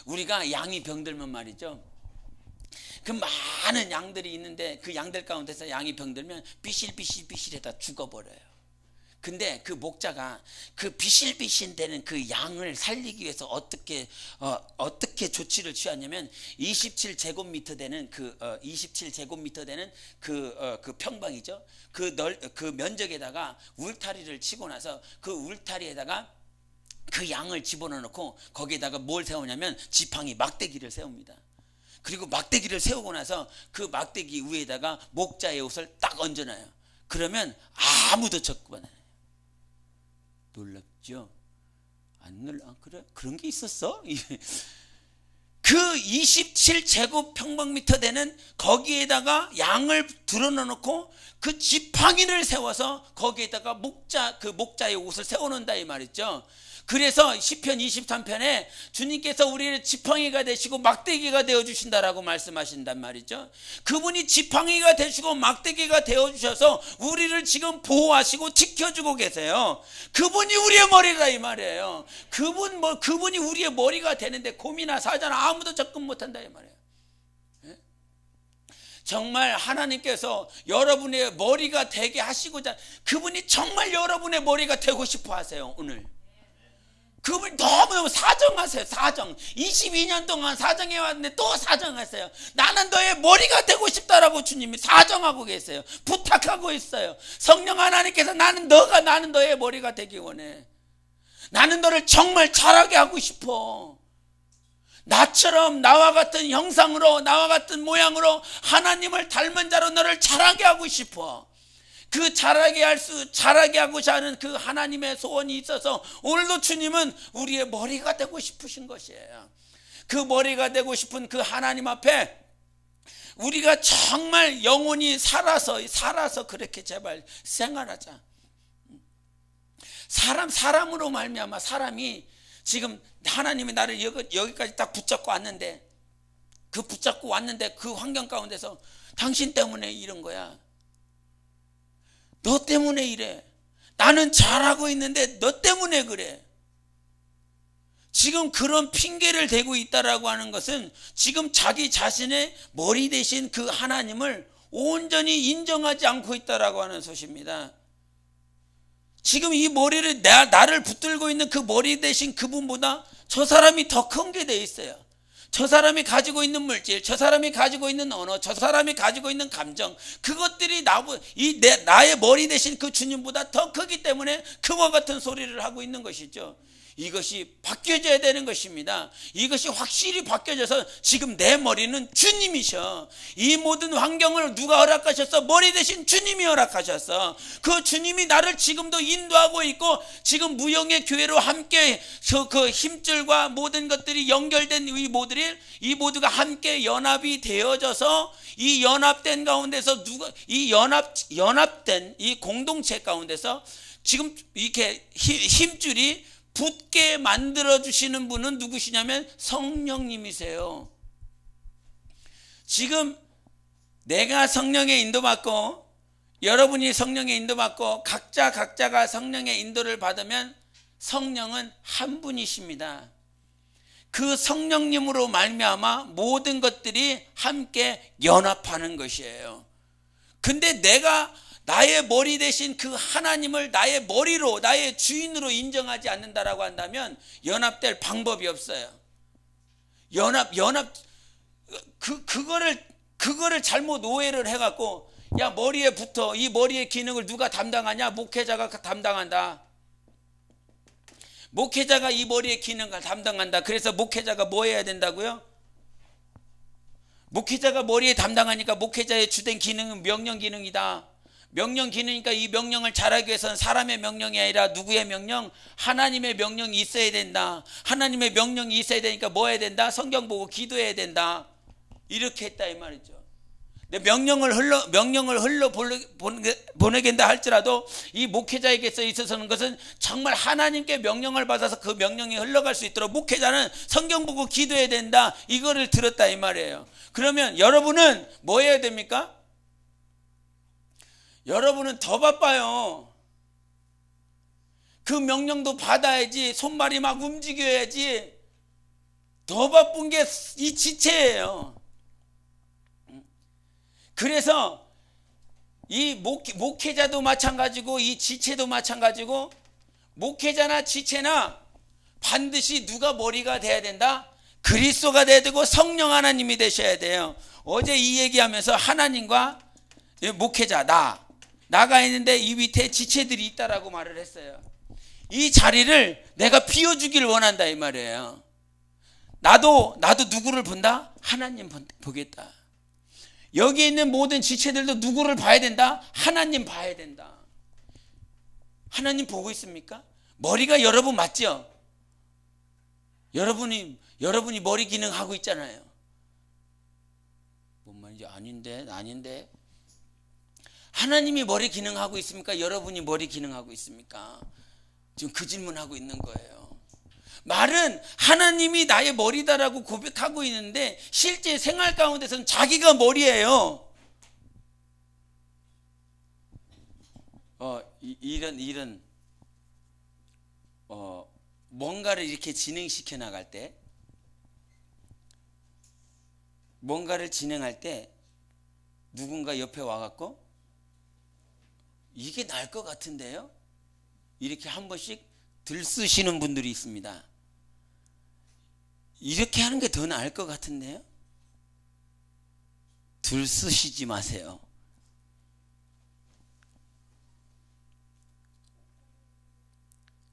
우리가 양이 병들면 말이죠, 그 많은 양들이 있는데 그 양들 가운데서 양이 병들면 비실비실해다 죽어버려요. 근데 그 목자가 그 비실비실되는 그 양을 살리기 위해서 어떻게 조치를 취하냐면 27제곱미터 되는 그 27제곱미터 되는 그 평방이죠. 그 면적에다가 울타리를 치고 나서 그 울타리에다가 그 양을 집어넣고 거기에다가 뭘 세우냐면 지팡이 막대기를 세웁니다. 그리고 막대기를 세우고 나서 그 막대기 위에다가 목자의 옷을 딱 얹어놔요. 그러면 아무도 접근 안 해요. 놀랍죠? 그래? 그런 게 있었어? 그 27제곱평방미터 되는 거기에다가 양을 들어놓고 그 지팡이를 세워서 거기에다가 목자의 옷을 세워놓는다 이 말이죠. 그래서 시편 23편에 주님께서 우리를 지팡이가 되시고 막대기가 되어주신다라고 말씀하신단 말이죠. 그분이 지팡이가 되시고 막대기가 되어주셔서 우리를 지금 보호하시고 지켜주고 계세요. 그분이 우리의 머리라 이 말이에요. 그분이 우리의 머리가 되는데 곰이나 사자나 아무도 접근 못한다 이 말이에요. 정말 하나님께서 여러분의 머리가 되게 하시고자, 그분이 정말 여러분의 머리가 되고 싶어 하세요. 오늘 그분이 너무너무 사정하세요. 사정. 22년 동안 사정해 왔는데 또 사정하세요. 나는 너의 머리가 되고 싶다라고 주님이 사정하고 계세요. 부탁하고 있어요. 성령 하나님께서 나는 너의 머리가 되기 원해. 나는 너를 정말 잘하게 하고 싶어. 나처럼 나와 같은 형상으로, 나와 같은 모양으로 하나님을 닮은 자로 너를 잘하게 하고 싶어. 그 잘하게 하고자 하는 그 하나님의 소원이 있어서 오늘도 주님은 우리의 머리가 되고 싶으신 것이에요. 그 머리가 되고 싶은 그 하나님 앞에 우리가 정말 영혼이 살아서 그렇게 제발 생활하자. 사람으로 말미암아 사람이 지금 하나님이 나를 여기까지 딱 붙잡고 왔는데 그 환경 가운데서 당신 때문에 이런 거야. 너 때문에 이래. 나는 잘하고 있는데 너 때문에 그래. 지금 그런 핑계를 대고 있다라고 하는 것은 지금 자기 자신의 머리 대신 그 하나님을 온전히 인정하지 않고 있다라고 하는 것입니다. 지금 이 머리를 나를 붙들고 있는 그 머리 대신 그분보다 저 사람이 더 큰 게 돼 있어요. 저 사람이 가지고 있는 물질, 저 사람이 가지고 있는 언어, 저 사람이 가지고 있는 감정, 그것들이 나의 머리 대신 그 주님보다 더 크기 때문에 그와 같은 소리를 하고 있는 것이죠. 이것이 바뀌어져야 되는 것입니다. 이것이 확실히 바뀌어져서 지금 내 머리는 주님이셔. 이 모든 환경을 누가 허락하셨어? 머리 대신 주님이 허락하셨어. 그 주님이 나를 지금도 인도하고 있고, 지금 무영의 교회로 함께 그 힘줄과 모든 것들이 연결된 이 모두가 함께 연합이 되어져서 이 연합된 가운데서 이 연합된 이 공동체 가운데서 지금 이렇게 힘줄이 붙게 만들어주시는 분은 누구시냐면 성령님이세요. 지금 내가 성령의 인도받고 여러분이 성령의 인도받고 각자가 성령의 인도를 받으면 성령은 한 분이십니다. 그 성령님으로 말미암아 모든 것들이 함께 연합하는 것이에요. 근데 내가 나의 머리 대신 그 하나님을 나의 머리로, 나의 주인으로 인정하지 않는다라고 한다면 연합될 방법이 없어요. 그거를 잘못 오해를 해갖고, 야, 머리에 붙어. 이 머리의 기능을 누가 담당하냐? 목회자가 담당한다. 목회자가 이 머리의 기능을 담당한다. 그래서 목회자가 뭐 해야 된다고요? 목회자가 머리에 담당하니까 목회자의 주된 기능은 명령 기능이다. 명령 기능이니까 이 명령을 잘하기 위해서는 사람의 명령이 아니라 누구의 명령? 하나님의 명령이 있어야 된다. 하나님의 명령이 있어야 되니까 뭐 해야 된다? 성경 보고 기도해야 된다. 이렇게 했다 이 말이죠. 명령을 흘러 보내겠다 할지라도 이 목회자에게서 있어서는 것은 정말 하나님께 명령을 받아서 그 명령이 흘러갈 수 있도록 목회자는 성경 보고 기도해야 된다. 이거를 들었다 이 말이에요. 그러면 여러분은 뭐 해야 됩니까? 여러분은 더 바빠요. 그 명령도 받아야지, 손발이 막 움직여야지. 더 바쁜 게 이 지체예요. 그래서 이 목회자도 마찬가지고 이 지체도 마찬가지고, 목회자나 지체나 반드시 누가 머리가 돼야 된다? 그리스도가 돼야 되고 성령 하나님이 되셔야 돼요. 어제 이 얘기하면서 하나님과 목회자 나가 있는데 이 밑에 지체들이 있다라고 말을 했어요. 이 자리를 내가 비워주길 원한다 이 말이에요. 나도 누구를 본다? 하나님 보겠다. 여기 있는 모든 지체들도 누구를 봐야 된다? 하나님 봐야 된다. 하나님 보고 있습니까? 머리가 여러분 맞죠? 여러분이 머리 기능하고 있잖아요. 뭔 말인지 아닌데 하나님이 머리 기능하고 있습니까? 여러분이 머리 기능하고 있습니까? 지금 그 질문하고 있는 거예요. 말은 하나님이 나의 머리다라고 고백하고 있는데 실제 생활 가운데서는 자기가 머리예요. 뭔가를 이렇게 진행시켜 나갈 때, 뭔가를 진행할 때 누군가 옆에 와갖고 이게 나을 것 같은데요? 이렇게 한 번씩 들쑤시는 분들이 있습니다. 이렇게 하는 게 더 나을 것 같은데요. 들쑤시지 마세요.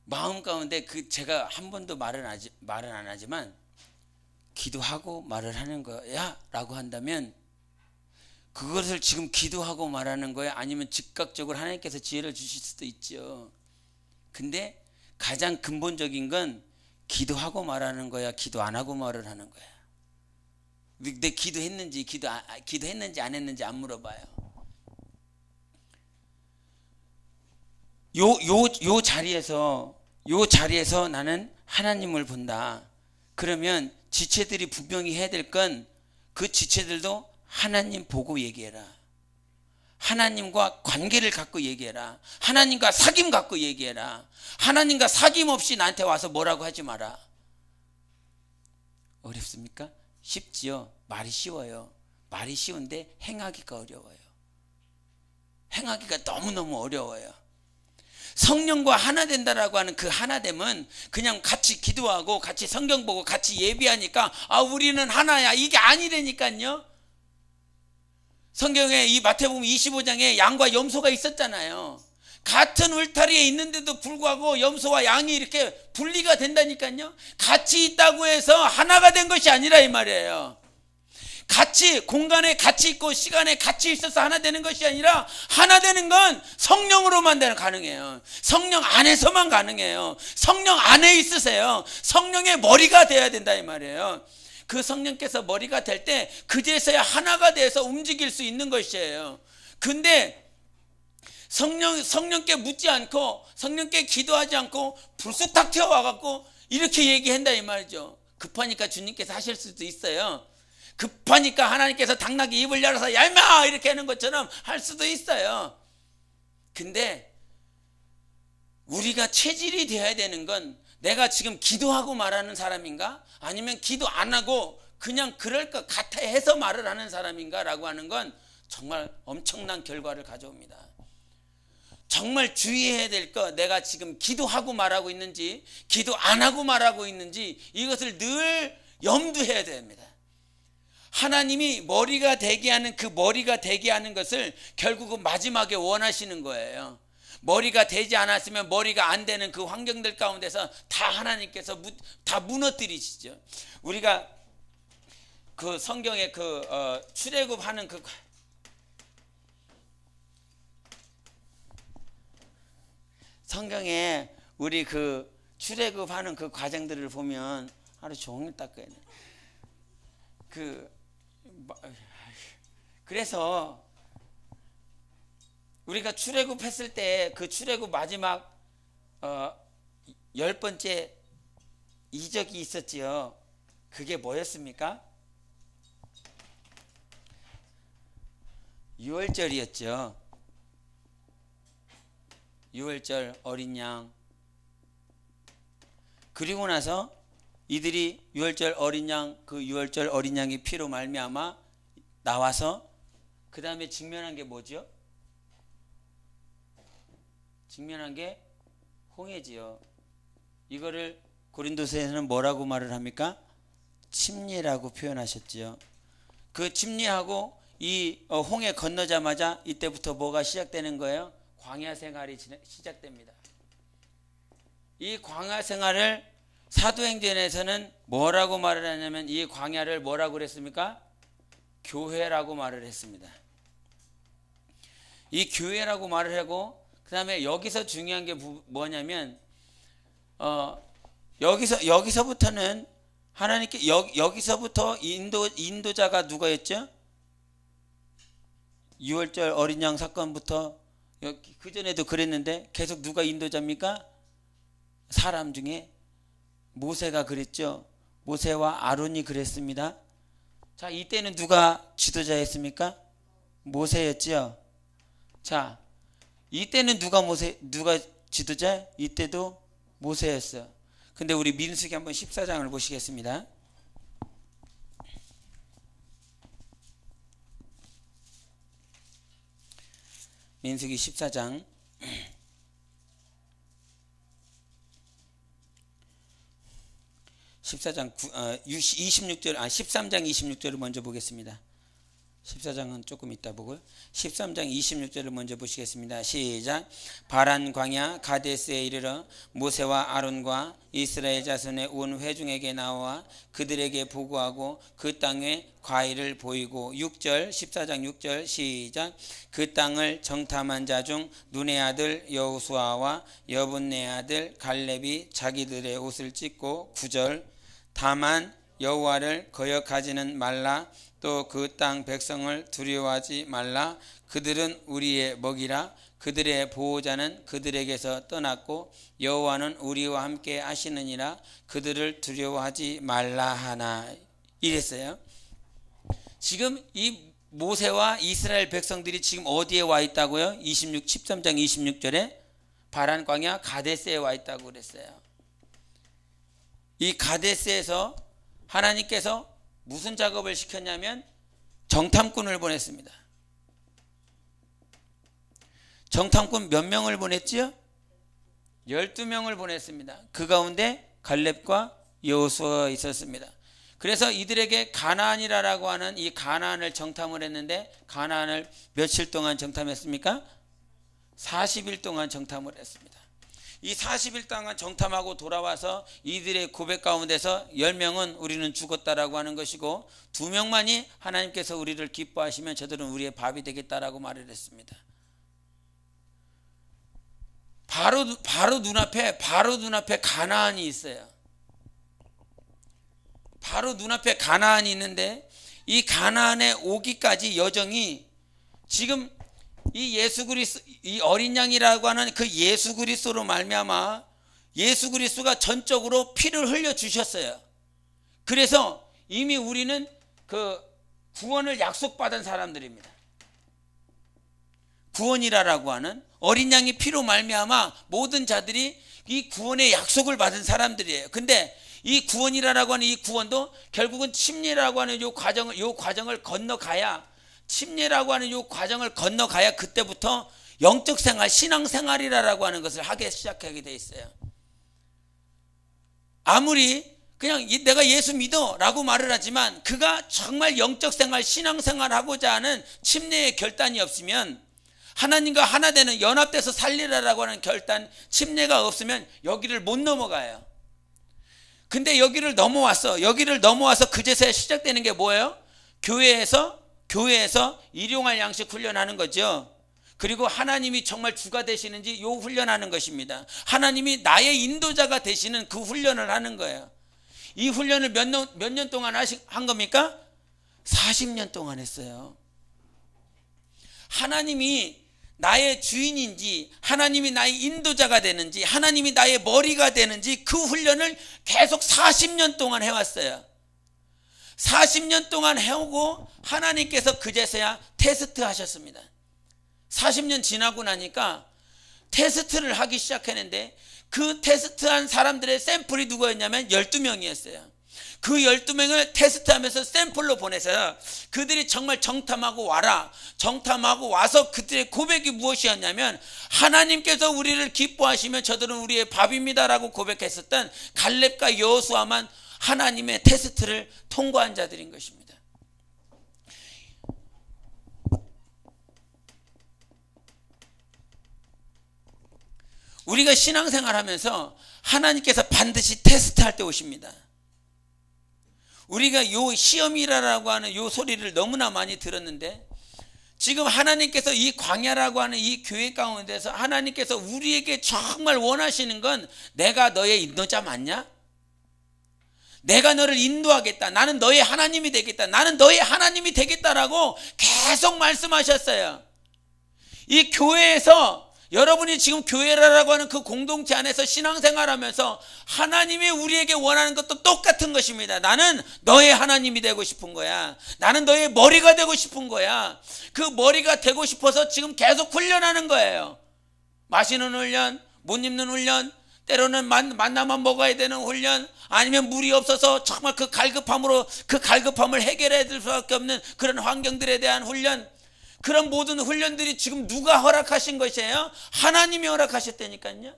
마음 가운데 제가 한 번도 말은 안 하지만 기도하고 말을 하는 거야 라고 한다면 그것을 지금 기도하고 말하는 거야, 아니면 즉각적으로 하나님께서 지혜를 주실 수도 있죠. 근데 가장 근본적인 건 기도하고 말하는 거야, 기도 안 하고 말을 하는 거야. 내 기도했는지 기도했는지 안 했는지 안 물어봐요. 요 자리에서 나는 하나님을 본다. 그러면 지체들이 분명히 해야 될 건 그 지체들도 하나님 보고 얘기해라. 하나님과 관계를 갖고 얘기해라. 하나님과 사귐 갖고 얘기해라. 하나님과 사귐 없이 나한테 와서 뭐라고 하지 마라. 어렵습니까? 쉽지요. 말이 쉬워요. 말이 쉬운데 행하기가 어려워요. 행하기가 너무너무 어려워요. 성령과 하나 된다라고 하는 그 하나됨은 그냥 같이 기도하고 같이 성경 보고 같이 예비하니까 우리는 하나야, 이게 아니라니까요. 성경에 이 마태복음 25장에 양과 염소가 있었잖아요. 같은 울타리에 있는데도 불구하고 염소와 양이 이렇게 분리가 된다니까요. 같이 있다고 해서 하나가 된 것이 아니라 이 말이에요. 같이 공간에 같이 있고 시간에 같이 있어서 하나 되는 것이 아니라 하나 되는 건 성령으로만 가능해요. 성령 안에서만 가능해요. 성령 안에 있으세요. 성령의 머리가 돼야 된다 이 말이에요. 그 성령께서 머리가 될 때 그제서야 하나가 돼서 움직일 수 있는 것이에요. 근데 성령께 묻지 않고 성령께 기도하지 않고 불쑥 탁 튀어와갖고 이렇게 얘기한다 이 말이죠. 급하니까 주님께서 하실 수도 있어요. 급하니까 하나님께서 당나귀 입을 열어서 얄마 이렇게 하는 것처럼 할 수도 있어요. 근데 우리가 체질이 되어야 되는 건 내가 지금 기도하고 말하는 사람인가, 아니면 기도 안 하고 그냥 그럴 것 같아 해서 말을 하는 사람인가 라고 하는 건 정말 엄청난 결과를 가져옵니다. 정말 주의해야 될 거, 내가 지금 기도하고 말하고 있는지 기도 안 하고 말하고 있는지 이것을 늘 염두해야 됩니다. 하나님이 머리가 되게 하는 그 머리가 되게 하는 것을 결국은 마지막에 원하시는 거예요. 머리가 되지 않았으면 머리가 안 되는 그 환경들 가운데서 다 하나님께서 다 무너뜨리시죠. 우리가 그 성경에 출애굽하는 성경에 우리 출애굽하는 그 과정들을 보면 하루 종일 닦아야 돼. 그래서 우리가 출애굽했을 때 그 출애굽 마지막 10번째 이적이 있었지요. 그게 뭐였습니까? 유월절이었죠. 유월절 어린 양. 그리고 나서 이들이 유월절 어린 양, 그 유월절 어린 양의 피로 말미암아 나와서 그 다음에 직면한 게 뭐죠? 직면한 게 홍해지요. 이거를 고린도서에서는 뭐라고 말을 합니까? 침례라고 표현하셨지요. 그 침례하고 이 홍해 건너자마자 이때부터 뭐가 시작되는 거예요? 광야 생활이 시작됩니다. 이 광야 생활을 사도행전에서는 뭐라고 말을 하냐면 이 광야를 뭐라고 그랬습니까? 교회라고 말을 했습니다. 이 교회라고 말을 하고 그 다음에 여기서 중요한 게 뭐냐면 여기서부터는 하나님께 여기서부터 인도자가 누가였죠? 유월절 어린 양 사건부터 그 전에도 그랬는데 계속 누가 인도자입니까? 사람 중에 모세가 그랬죠. 모세와 아론이 그랬습니다. 자, 이때는 누가 지도자였습니까? 모세였죠. 자, 이때는 누가 지도자? 이때도 모세였어. 근데 우리 민수기 한번 14장을 보시겠습니다. 민수기 14장 13장 26절을 먼저 보겠습니다. 14장은 조금 이따 보고요. 13장 26절을 먼저 보시겠습니다. 시작. 바란 광야 가데스에 이르러 모세와 아론과 이스라엘 자손의 온 회중에게 나와 그들에게 보고하고 그 땅에 과일을 보이고 6절 14장 6절 시작. 그 땅을 정탐한 자 중 눈의 아들 여호수아와 여분네 아들 갈렙이 자기들의 옷을 찢고 9절 다만 여호와를 거역하지는 말라. 또 그 땅 백성을 두려워하지 말라. 그들은 우리의 먹이라. 그들의 보호자는 그들에게서 떠났고 여호와는 우리와 함께 하시느니라. 그들을 두려워하지 말라 하나. 이랬어요. 지금 이 모세와 이스라엘 백성들이 지금 어디에 와 있다고요? 13장 26절에 바란 광야 가데스에 와 있다고 그랬어요. 이 가데스에서 하나님께서 무슨 작업을 시켰냐면 정탐꾼을 보냈습니다. 정탐꾼 몇 명을 보냈지요? 12명을 보냈습니다. 그 가운데 갈렙과 여호수아가 있었습니다. 그래서 이들에게 가나안이라고 하는 이 가나안을 정탐을 했는데 가나안을 며칠 동안 정탐했습니까? 40일 동안 정탐을 했습니다. 이 40일 동안 정탐하고 돌아와서 이들의 고백 가운데서 10명은 우리는 죽었다라고 하는 것이고 2명만이 하나님께서 우리를 기뻐하시면 저들은 우리의 밥이 되겠다라고 말을 했습니다. 바로 눈앞에 가나안이 있어요. 바로 눈앞에 가나안이 있는데 이 가나안에 오기까지 여정이 지금 이 예수 그리스도, 이 어린 양이라고 하는 그 예수 그리스도로 말미암아 예수 그리스도가 전적으로 피를 흘려 주셨어요. 그래서 이미 우리는 그 구원을 약속받은 사람들입니다. 구원이라고 하는 어린 양의 피로 말미암아 모든 자들이 이 구원의 약속을 받은 사람들이에요. 근데 이 구원이라고 하는 이 구원도 결국은 침례라고 하는 요 과정을 건너가야 침례라고 하는 이 과정을 건너가야 그때부터 영적 생활, 신앙 생활이라고 하는 것을 하기 시작하게 돼 있어요. 아무리 그냥 내가 예수 믿어 라고 말을 하지만 그가 정말 영적 생활, 신앙 생활 하고자 하는 침례의 결단이 없으면 하나님과 하나 되는 연합돼서 살리라라고 하는 결단, 침례가 없으면 여기를 못 넘어가요. 근데 여기를 넘어와서 그제서야 시작되는 게 뭐예요? 교회에서 일용할 양식 훈련하는 거죠. 그리고 하나님이 정말 주가 되시는지 요 훈련하는 것입니다. 하나님이 나의 인도자가 되시는 그 훈련을 하는 거예요. 이 훈련을 몇 년 동안 한 겁니까? 40년 동안 했어요. 하나님이 나의 주인인지, 하나님이 나의 인도자가 되는지, 하나님이 나의 머리가 되는지 그 훈련을 계속 40년 동안 해왔어요. 40년 동안 해오고 하나님께서 그제서야 테스트 하셨습니다. 40년 지나고 나니까 테스트를 하기 시작했는데 그 테스트한 사람들의 샘플이 누구였냐면 12명이었어요. 그 12명을 테스트하면서 샘플로 보내서요. 그들이 정말 정탐하고 와서 그들의 고백이 무엇이었냐면 하나님께서 우리를 기뻐하시면 저들은 우리의 밥입니다라고 고백했었던 갈렙과 여호수아만 하나님의 테스트를 통과한 자들인 것입니다. 우리가 신앙생활하면서 하나님께서 반드시 테스트할 때 오십니다. 우리가 요 시험이라고 하는 요 소리를 너무나 많이 들었는데 지금 하나님께서 이 광야라고 하는 이 교회 가운데서 하나님께서 우리에게 정말 원하시는 건 내가 너의 인도자 맞냐? 내가 너를 인도하겠다. 나는 너의 하나님이 되겠다. 나는 너의 하나님이 되겠다라고 계속 말씀하셨어요. 이 교회에서 여러분이 지금 교회라고 하는 그 공동체 안에서 신앙생활하면서 하나님이 우리에게 원하는 것도 똑같은 것입니다. 나는 너의 하나님이 되고 싶은 거야. 나는 너의 머리가 되고 싶은 거야. 그 머리가 되고 싶어서 지금 계속 훈련하는 거예요. 마시는 훈련, 못 입는 훈련, 때로는 만나만 먹어야 되는 훈련, 아니면 물이 없어서 정말 그 갈급함을 해결해야 될 수밖에 없는 그런 환경들에 대한 훈련, 그런 모든 훈련들이 지금 누가 허락하신 것이에요? 하나님이 허락하셨다니까요.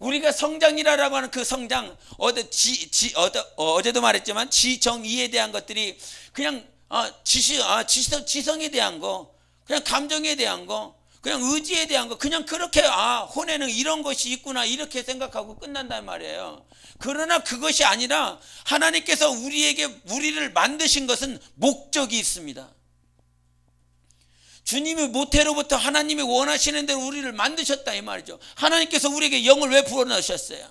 우리가 성장이라고 하는 그 성장, 어제도 말했지만 지정의에 대한 것들이 그냥 지성에 대한 거, 그냥 감정에 대한 거, 그냥 의지에 대한 거, 그냥 그렇게 혼에는 이런 것이 있구나 이렇게 생각하고 끝난단 말이에요. 그러나 그것이 아니라 하나님께서 우리를 만드신 것은 목적이 있습니다. 주님이 모태로부터 하나님이 원하시는 대로 우리를 만드셨다 이 말이죠. 하나님께서 우리에게 영을 왜 불어넣으셨어요?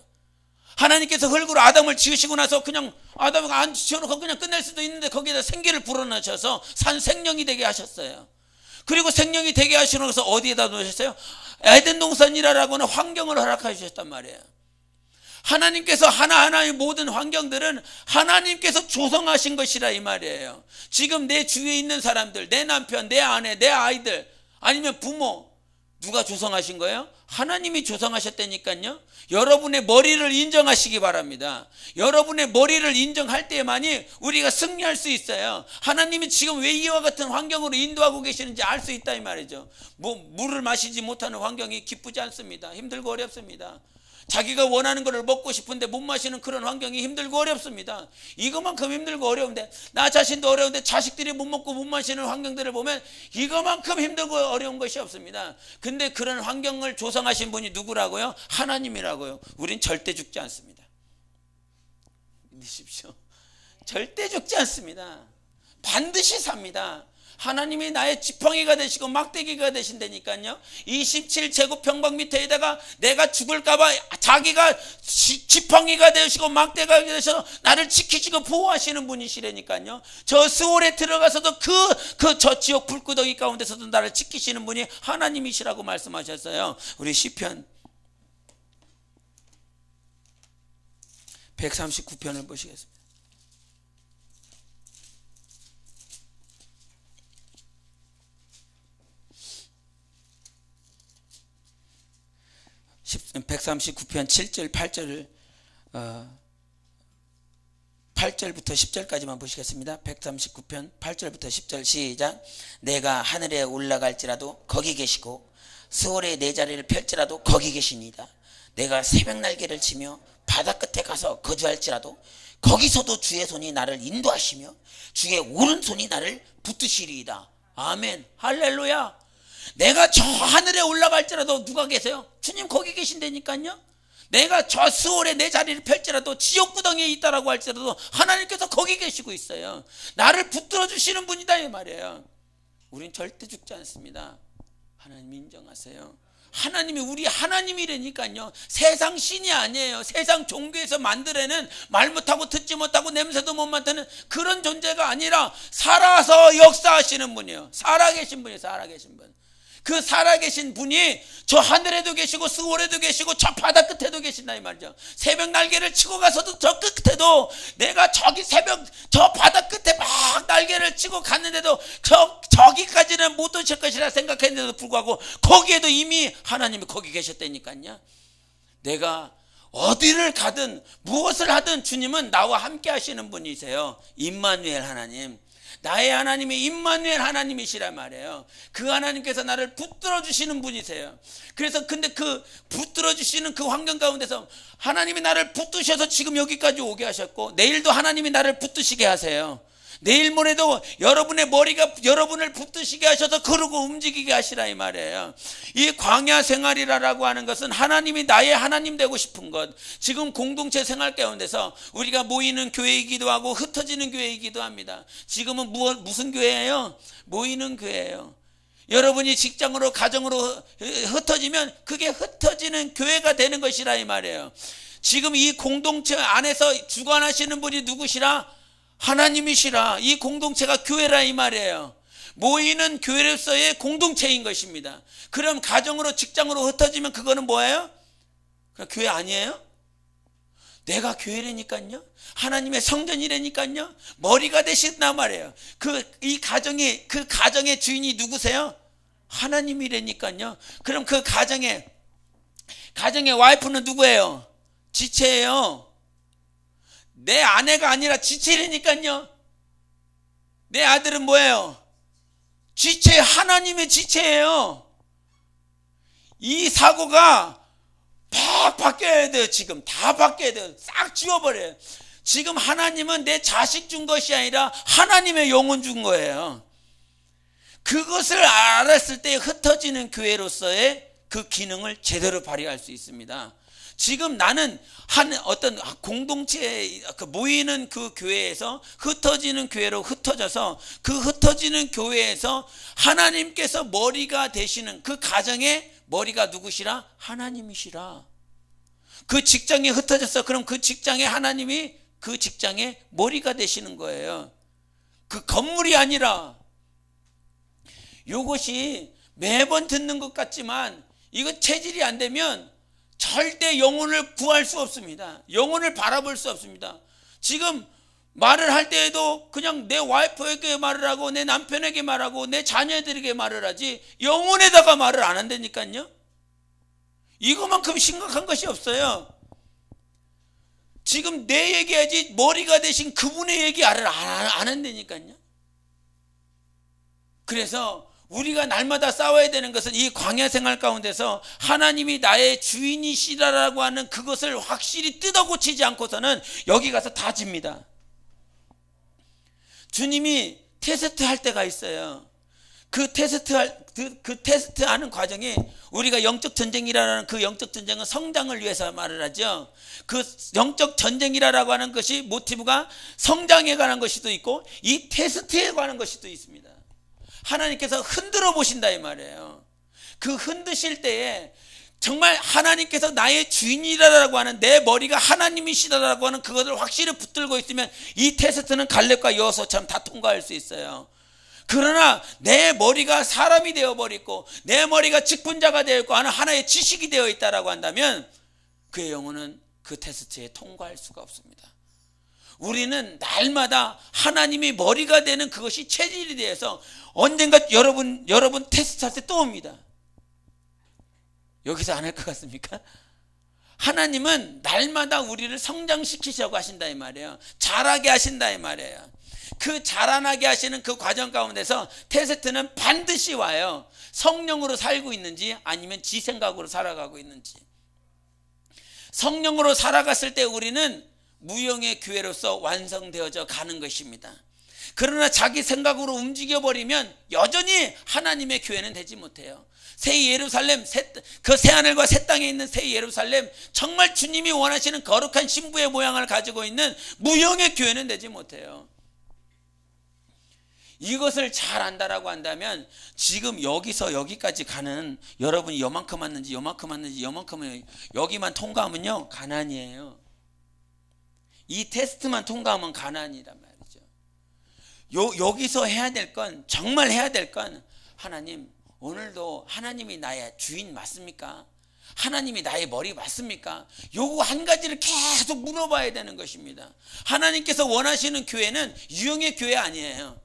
하나님께서 흙으로 아담을 지으시고 나서 그냥 아담을 안 지어놓고 그냥 끝낼 수도 있는데 거기에다 생기를 불어넣으셔서 생명이 되게 하셨어요. 그리고 생명이 되게 하시면서 어디에다 놓으셨어요? 에덴 동산이라고 하는 환경을 허락하셨단 말이에요. 하나님께서 하나하나의 모든 환경들은 하나님께서 조성하신 것이라 이 말이에요. 지금 내 주위에 있는 사람들, 내 남편, 내 아내, 내 아이들, 아니면 부모, 누가 조성하신 거예요? 하나님이 조성하셨다니까요. 여러분의 머리를 인정하시기 바랍니다. 여러분의 머리를 인정할 때만이 우리가 승리할 수 있어요. 하나님이 지금 왜 이와 같은 환경으로 인도하고 계시는지 알 수 있다 이 말이죠. 물을 마시지 못하는 환경이 기쁘지 않습니다. 힘들고 어렵습니다. 자기가 원하는 것을 먹고 싶은데 못 마시는 그런 환경이 힘들고 어렵습니다. 이거만큼 힘들고 어려운데, 나 자신도 어려운데 자식들이 못 먹고 못 마시는 환경들을 보면 이거만큼 힘들고 어려운 것이 없습니다. 근데 그런 환경을 조성하신 분이 누구라고요? 하나님이라고요. 우린 절대 죽지 않습니다. 믿으십시오. 절대 죽지 않습니다. 반드시 삽니다. 하나님이 나의 지팡이가 되시고 막대기가 되신다니까요. 27제곱평방미터에다가 내가 죽을까봐 자기가 지팡이가 되시고 막대기가 되셔서 나를 지키시고 보호하시는 분이시라니까요. 저 스올에 들어가서도 저 지옥 불구덩이 가운데서도 나를 지키시는 분이 하나님이시라고 말씀하셨어요. 우리 시편 139편을 보시겠습니다. 139편 7절 8절을 8절부터 10절까지만 보시겠습니다. 139편 8절부터 10절 시작. 내가 하늘에 올라갈지라도 거기 계시고 스월에 내 자리를 펼지라도 거기 계시니이다. 내가 새벽 날개를 치며 바다 끝에 가서 거주할지라도 거기서도 주의 손이 나를 인도하시며 주의 오른손이 나를 붙드시리이다. 아멘. 할렐루야. 내가 저 하늘에 올라갈지라도 누가 계세요? 주님 거기 계신다니까요. 내가 저 스월에 내 자리를 펼지라도 지옥구덩이에 있다라고 할지라도 하나님께서 거기 계시고 있어요. 나를 붙들어 주시는 분이다 이 말이에요. 우린 절대 죽지 않습니다. 하나님 인정하세요. 하나님이 우리 하나님이라니까요. 세상 신이 아니에요. 세상 종교에서 만들어낸 말 못하고 듣지 못하고 냄새도 못 맡는 그런 존재가 아니라 살아서 역사하시는 분이에요. 살아계신 분이에요. 살아계신 분. 그 살아계신 분이 저 하늘에도 계시고 스월에도 계시고 저 바다 끝에도 계신다 이 말이죠. 새벽 날개를 치고 가서도 저 끝에도 내가 저기 새벽 저 바다 끝에 막 날개를 치고 갔는데도 저기까지는 못 오실 것이라 생각했는데도 불구하고 거기에도 이미 하나님이 거기 계셨다니까요. 내가 어디를 가든 무엇을 하든 주님은 나와 함께 하시는 분이세요. 임마누엘 하나님. 나의 하나님이 임마누엘 하나님이시란 말이에요. 그 하나님께서 나를 붙들어 주시는 분이세요. 그래서 근데 그 붙들어 주시는 그 환경 가운데서 하나님이 나를 붙드셔서 지금 여기까지 오게 하셨고 내일도 하나님이 나를 붙드시게 하세요. 내일 모레도 여러분의 머리가 여러분을 붙드시게 하셔서 그러고 움직이게 하시라 이 말이에요. 이 광야 생활이라고 하는 것은 하나님이 나의 하나님 되고 싶은 것. 지금 공동체 생활 가운데서 우리가 모이는 교회이기도 하고 흩어지는 교회이기도 합니다. 지금은 무슨 교회예요? 모이는 교회예요. 여러분이 직장으로 가정으로 흩어지면 그게 흩어지는 교회가 되는 것이라 이 말이에요. 지금 이 공동체 안에서 주관하시는 분이 누구시라? 하나님이시라. 이 공동체가 교회라 이 말이에요. 모이는 교회로서의 공동체인 것입니다. 그럼 가정으로 직장으로 흩어지면 그거는 뭐예요? 교회 아니에요? 내가 교회라니까요. 하나님의 성전이라니까요. 머리가 되신단 말이에요. 그 가정의 주인이 누구세요? 하나님이라니까요. 그럼 그 가정의 와이프는 누구예요? 지체예요. 내 아내가 아니라 지체라니까요. 내 아들은 뭐예요? 지체, 하나님의 지체예요. 이 사고가 다 바뀌어야 돼요. 지금 다 바뀌어야 돼요. 싹 지워버려요. 지금 하나님은 내 자식 준 것이 아니라 하나님의 영혼 준 거예요. 그것을 알았을 때 흩어지는 교회로서의 그 기능을 제대로 발휘할 수 있습니다. 지금 나는 한 어떤 공동체에 모이는 그 교회에서 흩어지는 교회로 흩어져서 그 흩어지는 교회에서 하나님께서 머리가 되시는 그 가정의 머리가 누구시라? 하나님이시라. 그 직장에 흩어졌어. 그럼 그 직장에 하나님이 그 직장의 머리가 되시는 거예요. 그 건물이 아니라. 이것이 매번 듣는 것 같지만 이거 체질이 안 되면 절대 영혼을 구할 수 없습니다. 영혼을 바라볼 수 없습니다. 지금 말을 할 때에도 그냥 내 와이프에게 말을 하고 내 남편에게 말하고 내 자녀들에게 말을 하지 영혼에다가 말을 안 한다니까요. 이거만큼 심각한 것이 없어요. 지금 내 얘기하지 머리가 되신 그분의 얘기를 안 한다니까요. 그래서 우리가 날마다 싸워야 되는 것은 이 광야 생활 가운데서 하나님이 나의 주인이시라고 하는 그것을 확실히 뜯어 고치지 않고서는 여기 가서 다 집니다. 주님이 테스트 할 때가 있어요. 그 테스트 하는 과정이 우리가 영적 전쟁이라는 그 영적 전쟁은 성장을 위해서 말을 하죠. 그 영적 전쟁이라고 하는 것이 모티브가 성장에 관한 것이 또 있고 이 테스트에 관한 것이 또 있습니다. 하나님께서 흔들어 보신다 이 말이에요. 그 흔드실 때에 정말 하나님께서 나의 주인이라고 하는 내 머리가 하나님이시라고 하는 그것을 확실히 붙들고 있으면 이 테스트는 갈렙과 여호수아처럼 다 통과할 수 있어요. 그러나 내 머리가 사람이 되어버리고 내 머리가 직분자가 되어 있고 하는 하나의 지식이 되어 있다라고 한다면 그의 영혼은 그 테스트에 통과할 수가 없습니다. 우리는 날마다 하나님이 머리가 되는 그것이 체질이 되어서 언젠가 여러분 테스트할 때 또 옵니다. 여기서 안 할 것 같습니까? 하나님은 날마다 우리를 성장시키려고 하신다 이 말이에요. 자라게 하신다 이 말이에요. 그 자라나게 하시는 그 과정 가운데서 테스트는 반드시 와요. 성령으로 살고 있는지 아니면 지 생각으로 살아가고 있는지. 성령으로 살아갔을 때 우리는 무형의 교회로서 완성되어져 가는 것입니다. 그러나 자기 생각으로 움직여버리면 여전히 하나님의 교회는 되지 못해요. 새 예루살렘, 그 새하늘과 새 땅에 있는 새 예루살렘, 정말 주님이 원하시는 거룩한 신부의 모양을 가지고 있는 무형의 교회는 되지 못해요. 이것을 잘 안다라고 한다면 지금 여기서 여기까지 가는 여러분이 요만큼 왔는지 요만큼 여기만 통과하면요 가난이에요. 이 테스트만 통과하면 가난이란 말이죠. 여기서 해야 될 건, 정말 해야 될 건, 하나님 오늘도 하나님이 나의 주인 맞습니까? 하나님이 나의 머리 맞습니까? 요거 한 가지를 계속 물어봐야 되는 것입니다. 하나님께서 원하시는 교회는 유형의 교회 아니에요.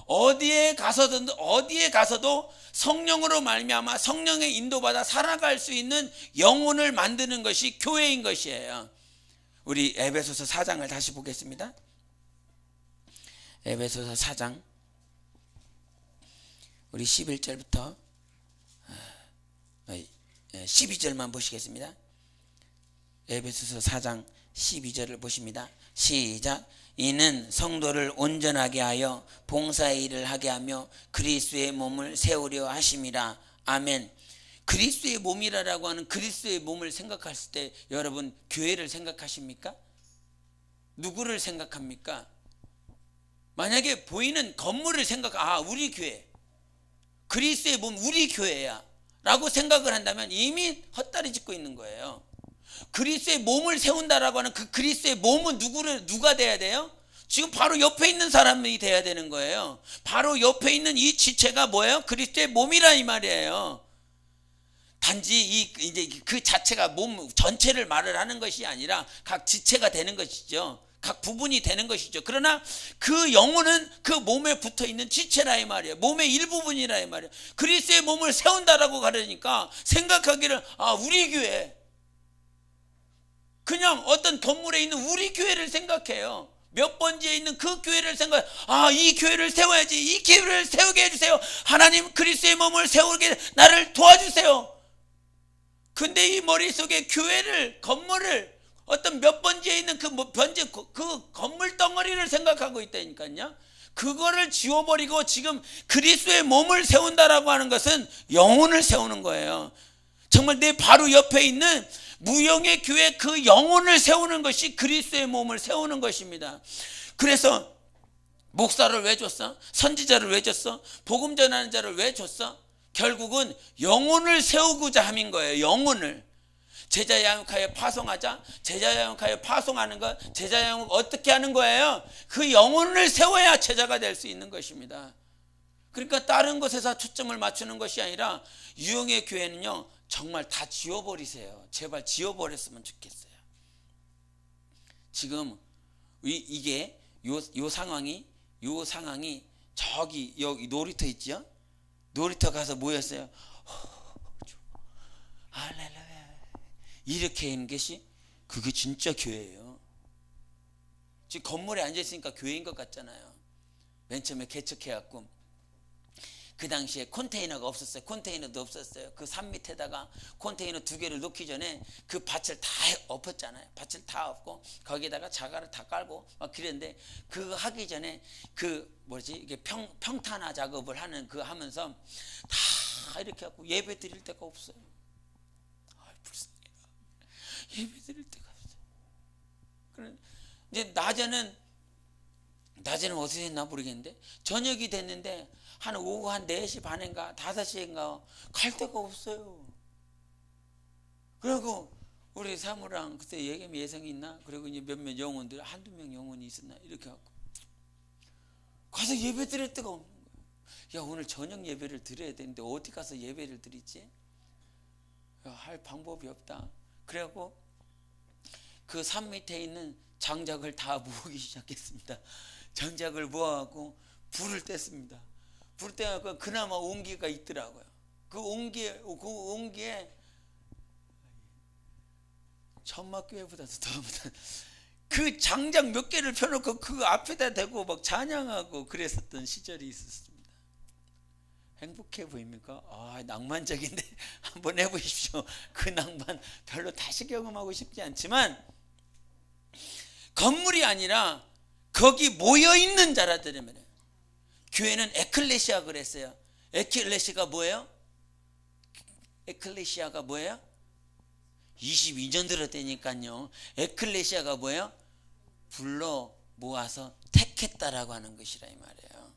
어디에 가서도 성령으로 말미암아 성령의 인도받아 살아갈 수 있는 영혼을 만드는 것이 교회인 것이에요. 우리 에베소서 4장을 다시 보겠습니다. 에베소서 4장 우리 11절부터 12절만 보시겠습니다. 에베소서 4장 12절을 보십니다. 시작. 이는 성도를 온전하게 하여 봉사의 일을 하게 하며 그리스도의 몸을 세우려 하심이라. 아멘. 그리스도의 몸이라고 하는 그리스도의 몸을 생각했을 때 여러분 교회를 생각하십니까? 누구를 생각합니까? 만약에 보이는 건물을 우리 교회, 그리스도의 몸 우리 교회야 라고 생각을 한다면 이미 헛다리 짚고 있는 거예요. 그리스도의 몸을 세운다라고 하는 그 그리스도의 몸은 누가 돼야 돼요? 지금 바로 옆에 있는 사람이 돼야 되는 거예요. 바로 옆에 있는 이 지체가 뭐예요? 그리스도의 몸이라 이 말이에요. 단지 이제 그 자체가 몸 전체를 말을 하는 것이 아니라 각 지체가 되는 것이죠. 각 부분이 되는 것이죠. 그러나 그 영혼은 그 몸에 붙어 있는 지체라 이 말이에요. 몸의 일부분이라 이 말이에요. 그리스도의 몸을 세운다라고 가르니까 생각하기를 우리 교회, 그냥 어떤 건물에 있는 우리 교회를 생각해요. 몇 번지에 있는 그 교회를 이 교회를 세워야지, 이 교회를 세우게 해주세요. 하나님 그리스도의 몸을 세우게 나를 도와주세요. 근데 이 머릿속에 교회를, 건물을, 어떤 몇 번지에 있는 그 그 건물 덩어리를 생각하고 있다니까요. 그거를 지워버리고 지금 그리스도의 몸을 세운다라고 하는 것은 영혼을 세우는 거예요. 정말 내 바로 옆에 있는 무영의 교회 그 영혼을 세우는 것이 그리스도의 몸을 세우는 것입니다. 그래서 목사를 왜 줬어? 선지자를 왜 줬어? 복음 전하는 자를 왜 줬어? 결국은 영혼을 세우고자 함인 거예요. 영혼을. 제자 양육하여 파송하자. 제자 양육하여 파송하는 것, 제자 양육 어떻게 하는 거예요? 그 영혼을 세워야 제자가 될 수 있는 것입니다. 그러니까 다른 것에서 초점을 맞추는 것이 아니라 유영의 교회는요, 정말 다 지워버리세요. 제발 지워버렸으면 좋겠어요. 지금 이게 요 상황이 저기 여기 놀이터 있죠? 놀이터 가서 모였어요. 할렐루야. 이렇게 하는 것이 그게 진짜 교회예요. 지금 건물에 앉아있으니까 교회인 것 같잖아요. 맨 처음에 개척해갖고 그 당시에 컨테이너가 없었어요. 컨테이너도 없었어요. 그 산 밑에다가 컨테이너 2개를 놓기 전에 그 밭을 다 엎었잖아요. 밭을 다 엎고 거기에다가 자갈을 다 깔고 막 그랬는데 그거 하기 전에 이게 평탄화 작업을 하는 하면서 다 이렇게 하고 예배 드릴 데가 없어요. 예배 드릴 데가 없어요. 그래 이제 낮에는 어디서 했나 모르겠는데 저녁이 됐는데 오후 한 4시 반인가 5시인가 갈 데가 없어요. 그리고 우리 사무랑 그때 예성이 있나? 그리고 이제 몇몇 영혼들, 한두 명 영혼이 있었나? 이렇게 갖고 가서 예배 드릴 데가 없는 거예요. 야, 오늘 저녁 예배를 드려야 되는데 어디 가서 예배를 드리지? 야, 할 방법이 없다. 그래갖고 그 산 밑에 있는 장작을 다 모으기 시작했습니다. 장작을 모아갖고 불을 뗐습니다. 불을 떼갖고 그나마 온기가 있더라고요. 그 온기에 천막교회보다도 더 그 장작 몇 개를 펴놓고 그 앞에다 대고 막 찬양하고 그랬었던 시절이 있었습니다. 행복해 보입니까? 낭만적인데 한번 해보십시오. 그 낭만 별로 다시 경험하고 싶지 않지만 건물이 아니라 거기 모여있는 자라들이 말이에요. 교회는 에클레시아 그랬어요. 에클레시아가 뭐예요? 에클레시아가 뭐예요? 22년 들었다니까요. 에클레시아가 뭐예요? 불러 모아서 택했다라고 하는 것이라 이 말이에요.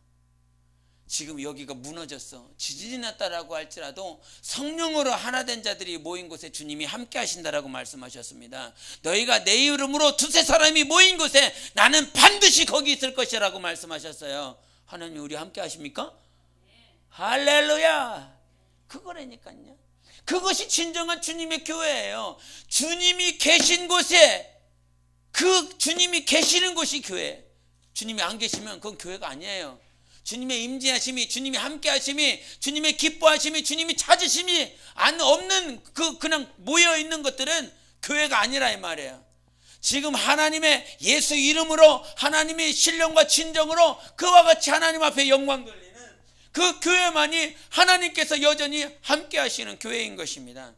지금 여기가 무너졌어. 지진이 났다라고 할지라도 성령으로 하나 된 자들이 모인 곳에 주님이 함께 하신다라고 말씀하셨습니다. 너희가 내 이름으로 두세 사람이 모인 곳에 나는 반드시 거기 있을 것이라고 말씀하셨어요. 하나님 우리 함께 하십니까? 할렐루야. 그거라니까요. 그것이 진정한 주님의 교회예요. 주님이 계신 곳에 주님이 계시는 곳이 교회. 주님이 안 계시면 그건 교회가 아니에요. 주님의 임재하심이, 주님이 함께 하심이, 주님의 기뻐하심이, 주님이 찾으심이 없는 그냥 모여 있는 것들은 교회가 아니라 이 말이에요. 지금 하나님의 예수 이름으로 하나님의 신령과 진정으로 그와 같이 하나님 앞에 영광 돌리는 그 교회만이 하나님께서 여전히 함께 하시는 교회인 것입니다.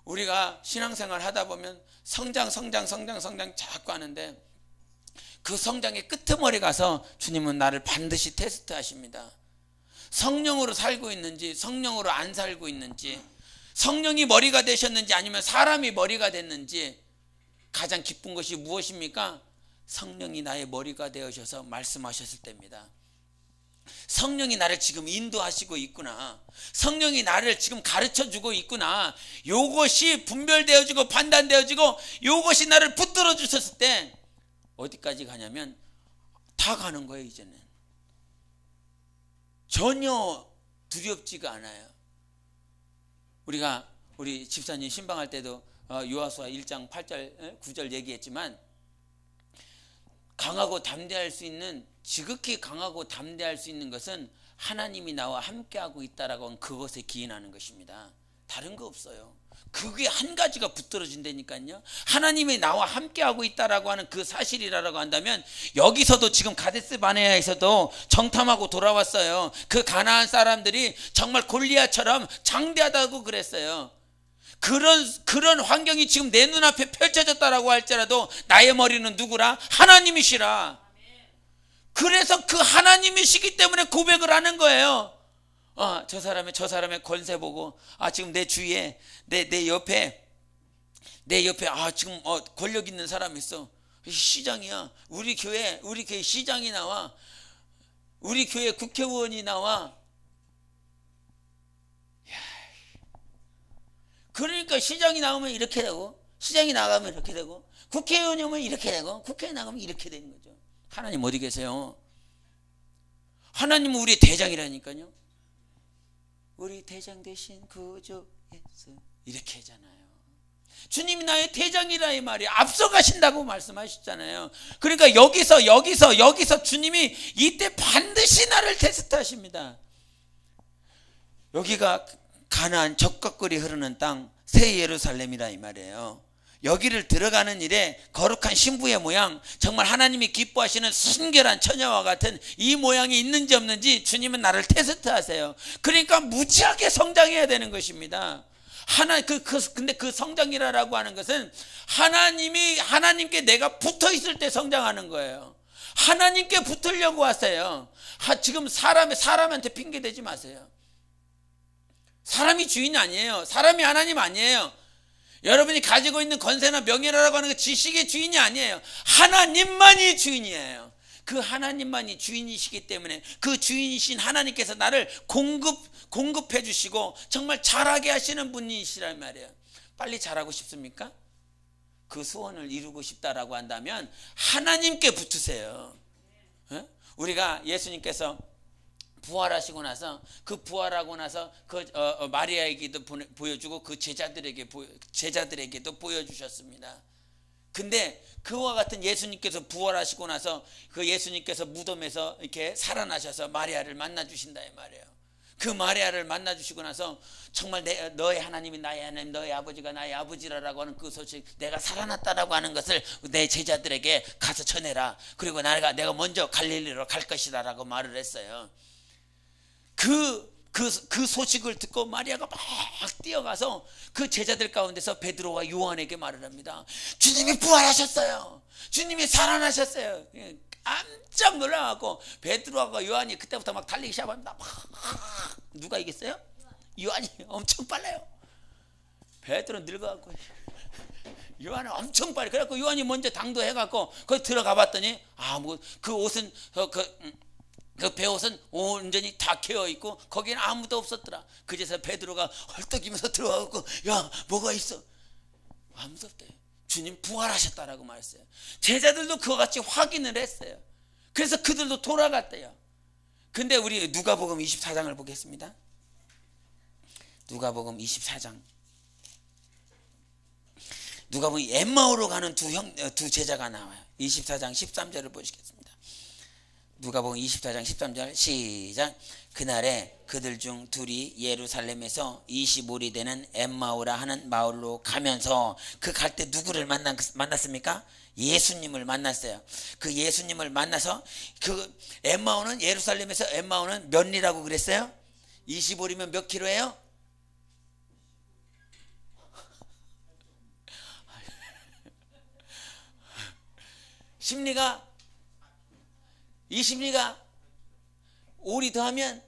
우리가 신앙생활 하다 보면 성장 자꾸 하는데 그 성장의 끄트머리 가서 주님은 나를 반드시 테스트 하십니다. 성령으로 살고 있는지 성령으로 안 살고 있는지, 성령이 머리가 되셨는지 아니면 사람이 머리가 됐는지. 가장 기쁜 것이 무엇입니까? 성령이 나의 머리가 되어셔서 말씀하셨을 때입니다. 성령이 나를 지금 인도하시고 있구나. 성령이 나를 지금 가르쳐주고 있구나. 요것이 분별되어지고 판단되어지고 요것이 나를 붙들어 주셨을 때 어디까지 가냐면 다 가는 거예요. 이제는 전혀 두렵지가 않아요. 우리 집사님 신방할 때도 요하수아 1장 8절 9절 얘기했지만 강하고 담대할 수 있는, 지극히 강하고 담대할 수 있는 것은 하나님이 나와 함께하고 있다라고 하는 그것에 기인하는 것입니다. 다른 거 없어요. 그게 한 가지가 붙들어진다니까요. 하나님이 나와 함께하고 있다라고 하는 그 사실이라고 한다면 여기서도 지금 가데스 바네아에서도 정탐하고 돌아왔어요. 그 가나안 사람들이 정말 골리앗처럼 장대하다고 그랬어요. 그런 환경이 지금 내 눈앞에 펼쳐졌다라고 할지라도 나의 머리는 누구라? 하나님이시라. 그래서 그 하나님이시기 때문에 고백을 하는 거예요. 저 사람의 권세 보고, 지금 내 주위에, 내 옆에 지금 권력 있는 사람이 있어. 시장이야. 우리 교회 시장이 나와. 우리 교회 국회의원이 나와. 그러니까 시장이 나오면 이렇게 되고, 시장이 나가면 이렇게 되고, 국회의원이 오면 이렇게 되고, 국회에 나가면 이렇게 되는 거죠. 하나님 어디 계세요? 하나님은 우리 대장이라니까요. 우리 대장 대신 구주 예수, 이렇게 하잖아요. 주님이 나의 대장이라 이 말이 앞서가신다고 말씀하셨잖아요. 그러니까 여기서 주님이 이때 반드시 나를 테스트하십니다. 여기가 가나안 적각거리 흐르는 땅 새 예루살렘이라 이 말이에요. 여기를 들어가는 일에 거룩한 신부의 모양, 정말 하나님이 기뻐하시는 순결한 처녀와 같은 이 모양이 있는지 없는지 주님은 나를 테스트하세요. 그러니까 무지하게 성장해야 되는 것입니다. 근데 그 성장이라고 하는 것은 하나님께 내가 붙어 있을 때 성장하는 거예요. 하나님께 붙으려고 하세요. 지금 사람한테 핑계 대지 마세요. 사람이 주인이 아니에요. 사람이 하나님 아니에요. 여러분이 가지고 있는 권세나 명예라고 하는 그 지식의 주인이 아니에요. 하나님만이 주인이에요. 그 하나님만이 주인이시기 때문에 그 주인이신 하나님께서 나를 공급해 주시고 정말 잘하게 하시는 분이시란 말이에요. 빨리 잘하고 싶습니까? 그 소원을 이루고 싶다라고 한다면 하나님께 붙으세요. 우리가 예수님께서 부활하시고 나서 그 부활하고 나서 마리아에게도 보여주고 그 제자들에게도 보여주셨습니다. 근데 그와 같은 예수님께서 부활하시고 나서 그 예수님께서 무덤에서 이렇게 살아나셔서 마리아를 만나 주신다 이 말이에요. 그 마리아를 만나 주시고 나서 정말 너의 하나님이 나의 하나님, 너의 아버지가 나의 아버지라고 하는 그 소식, 내가 살아났다라고 하는 것을 내 제자들에게 가서 전해라. 그리고 내가 먼저 갈릴리로 갈 것이다라고 말을 했어요. 그 소식을 듣고 마리아가 막 뛰어가서 그 제자들 가운데서 베드로와 요한에게 말을 합니다. 주님이 부활하셨어요. 주님이 살아나셨어요. 깜짝 놀라갖고 베드로와 요한이 그때부터 막 달리기 시작합니다. 누가 이겼어요? 요한이 엄청 빨라요. 베드로는 늙어갖고 요한은 엄청 빨리. 그래갖고 요한이 먼저 당도해갖고 거기 들어가 봤더니 그 옷은 그 배옷은 온전히 다 깨어있고 거기는 아무도 없었더라. 그제서 베드로가 헐떡이면서 들어가고, 야, 뭐가 있어? 아무도 없대. 주님 부활하셨다라고 말했어요. 제자들도 그와 같이 확인을 했어요. 그래서 그들도 돌아갔대요. 근데 우리 누가복음 24장을 보겠습니다. 누가복음 24장. 누가복음 엠마오로 가는 두 제자가 나와요. 24장 13절을 보시겠습니다. 누가복음 24장 13절 시작. 그날에 그들 중 둘이 예루살렘에서 25리 되는 엠마오라 하는 마을로 가면서 그 갈 때 누구를 만났습니까? 예수님을 만났어요. 그 예수님을 만나서 그 엠마오는 예루살렘에서 엠마오는 몇 리라고 그랬어요? 25리면 몇 킬로예요? 심리가 20리가 5리 더하면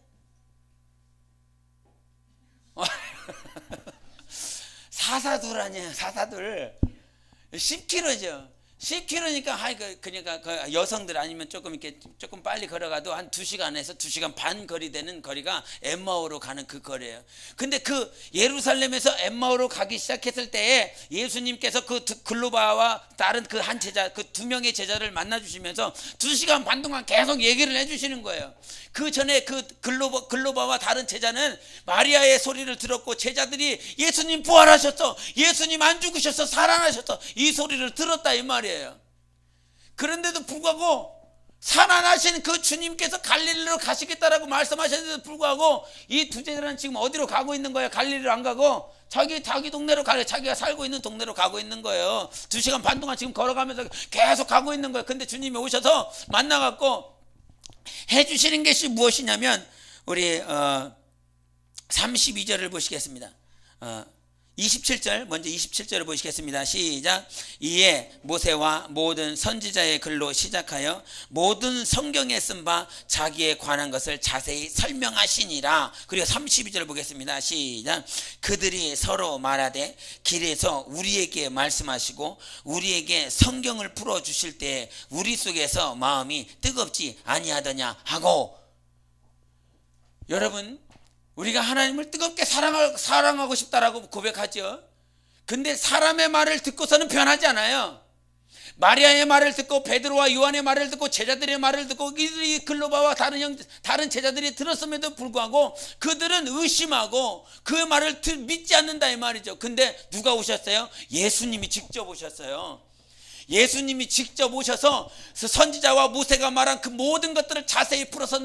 사사둘 아니에요. 사사둘 10km죠. 10km니까 그러니까 여성들 아니면 조금 빨리 걸어가도 한 2시간에서 2시간 반 거리 되는 거리가 엠마오로 가는 그 거리예요. 근데 그 예루살렘에서 엠마오로 가기 시작했을 때에 예수님께서 그 글로바와 다른 그 한 제자, 그 2명의 제자를 만나 주시면서 2시간 반 동안 계속 얘기를 해 주시는 거예요. 그 전에 그 글로바와 다른 제자는 마리아의 소리를 들었고, 제자들이 예수님 부활하셨어, 예수님 안 죽으셨어, 살아나셨어, 이 소리를 들었다 이 말이에요. 그런데도 불구하고 살아나신 그 주님께서 갈릴리로 가시겠다라고 말씀하셨는데도 불구하고 이 두 제자는 지금 어디로 가고 있는 거예요? 갈릴리로 안 가고 자기 동네로 자기가 살고 있는 동네로 가고 있는 거예요. 2시간 반 동안 지금 걸어가면서 계속 가고 있는 거예요. 근데 주님이 오셔서 만나갖고 해주시는 것이 무엇이냐면 우리 32절을 보시겠습니다. 27절 먼저 27절을 보시겠습니다. 시작. 이에 모세와 모든 선지자의 글로 시작하여 모든 성경에 쓴 바 자기에 관한 것을 자세히 설명하시니라. 그리고 32절 보겠습니다. 시작. 그들이 서로 말하되 길에서 우리에게 말씀하시고 우리에게 성경을 풀어주실 때 우리 속에서 마음이 뜨겁지 아니하더냐 하고. 여러분, 우리가 하나님을 뜨겁게 사랑하고 싶다라고 고백하죠. 근데 사람의 말을 듣고서는 변하지 않아요. 마리아의 말을 듣고 베드로와 요한의 말을 듣고 제자들의 말을 듣고 이들이 글로바와 다른 제자들이 들었음에도 불구하고 그들은 의심하고 그 말을 믿지 않는다 이 말이죠. 근데 누가 오셨어요? 예수님이 직접 오셨어요. 예수님이 직접 오셔서 선지자와 모세가 말한 그 모든 것들을 자세히 풀어서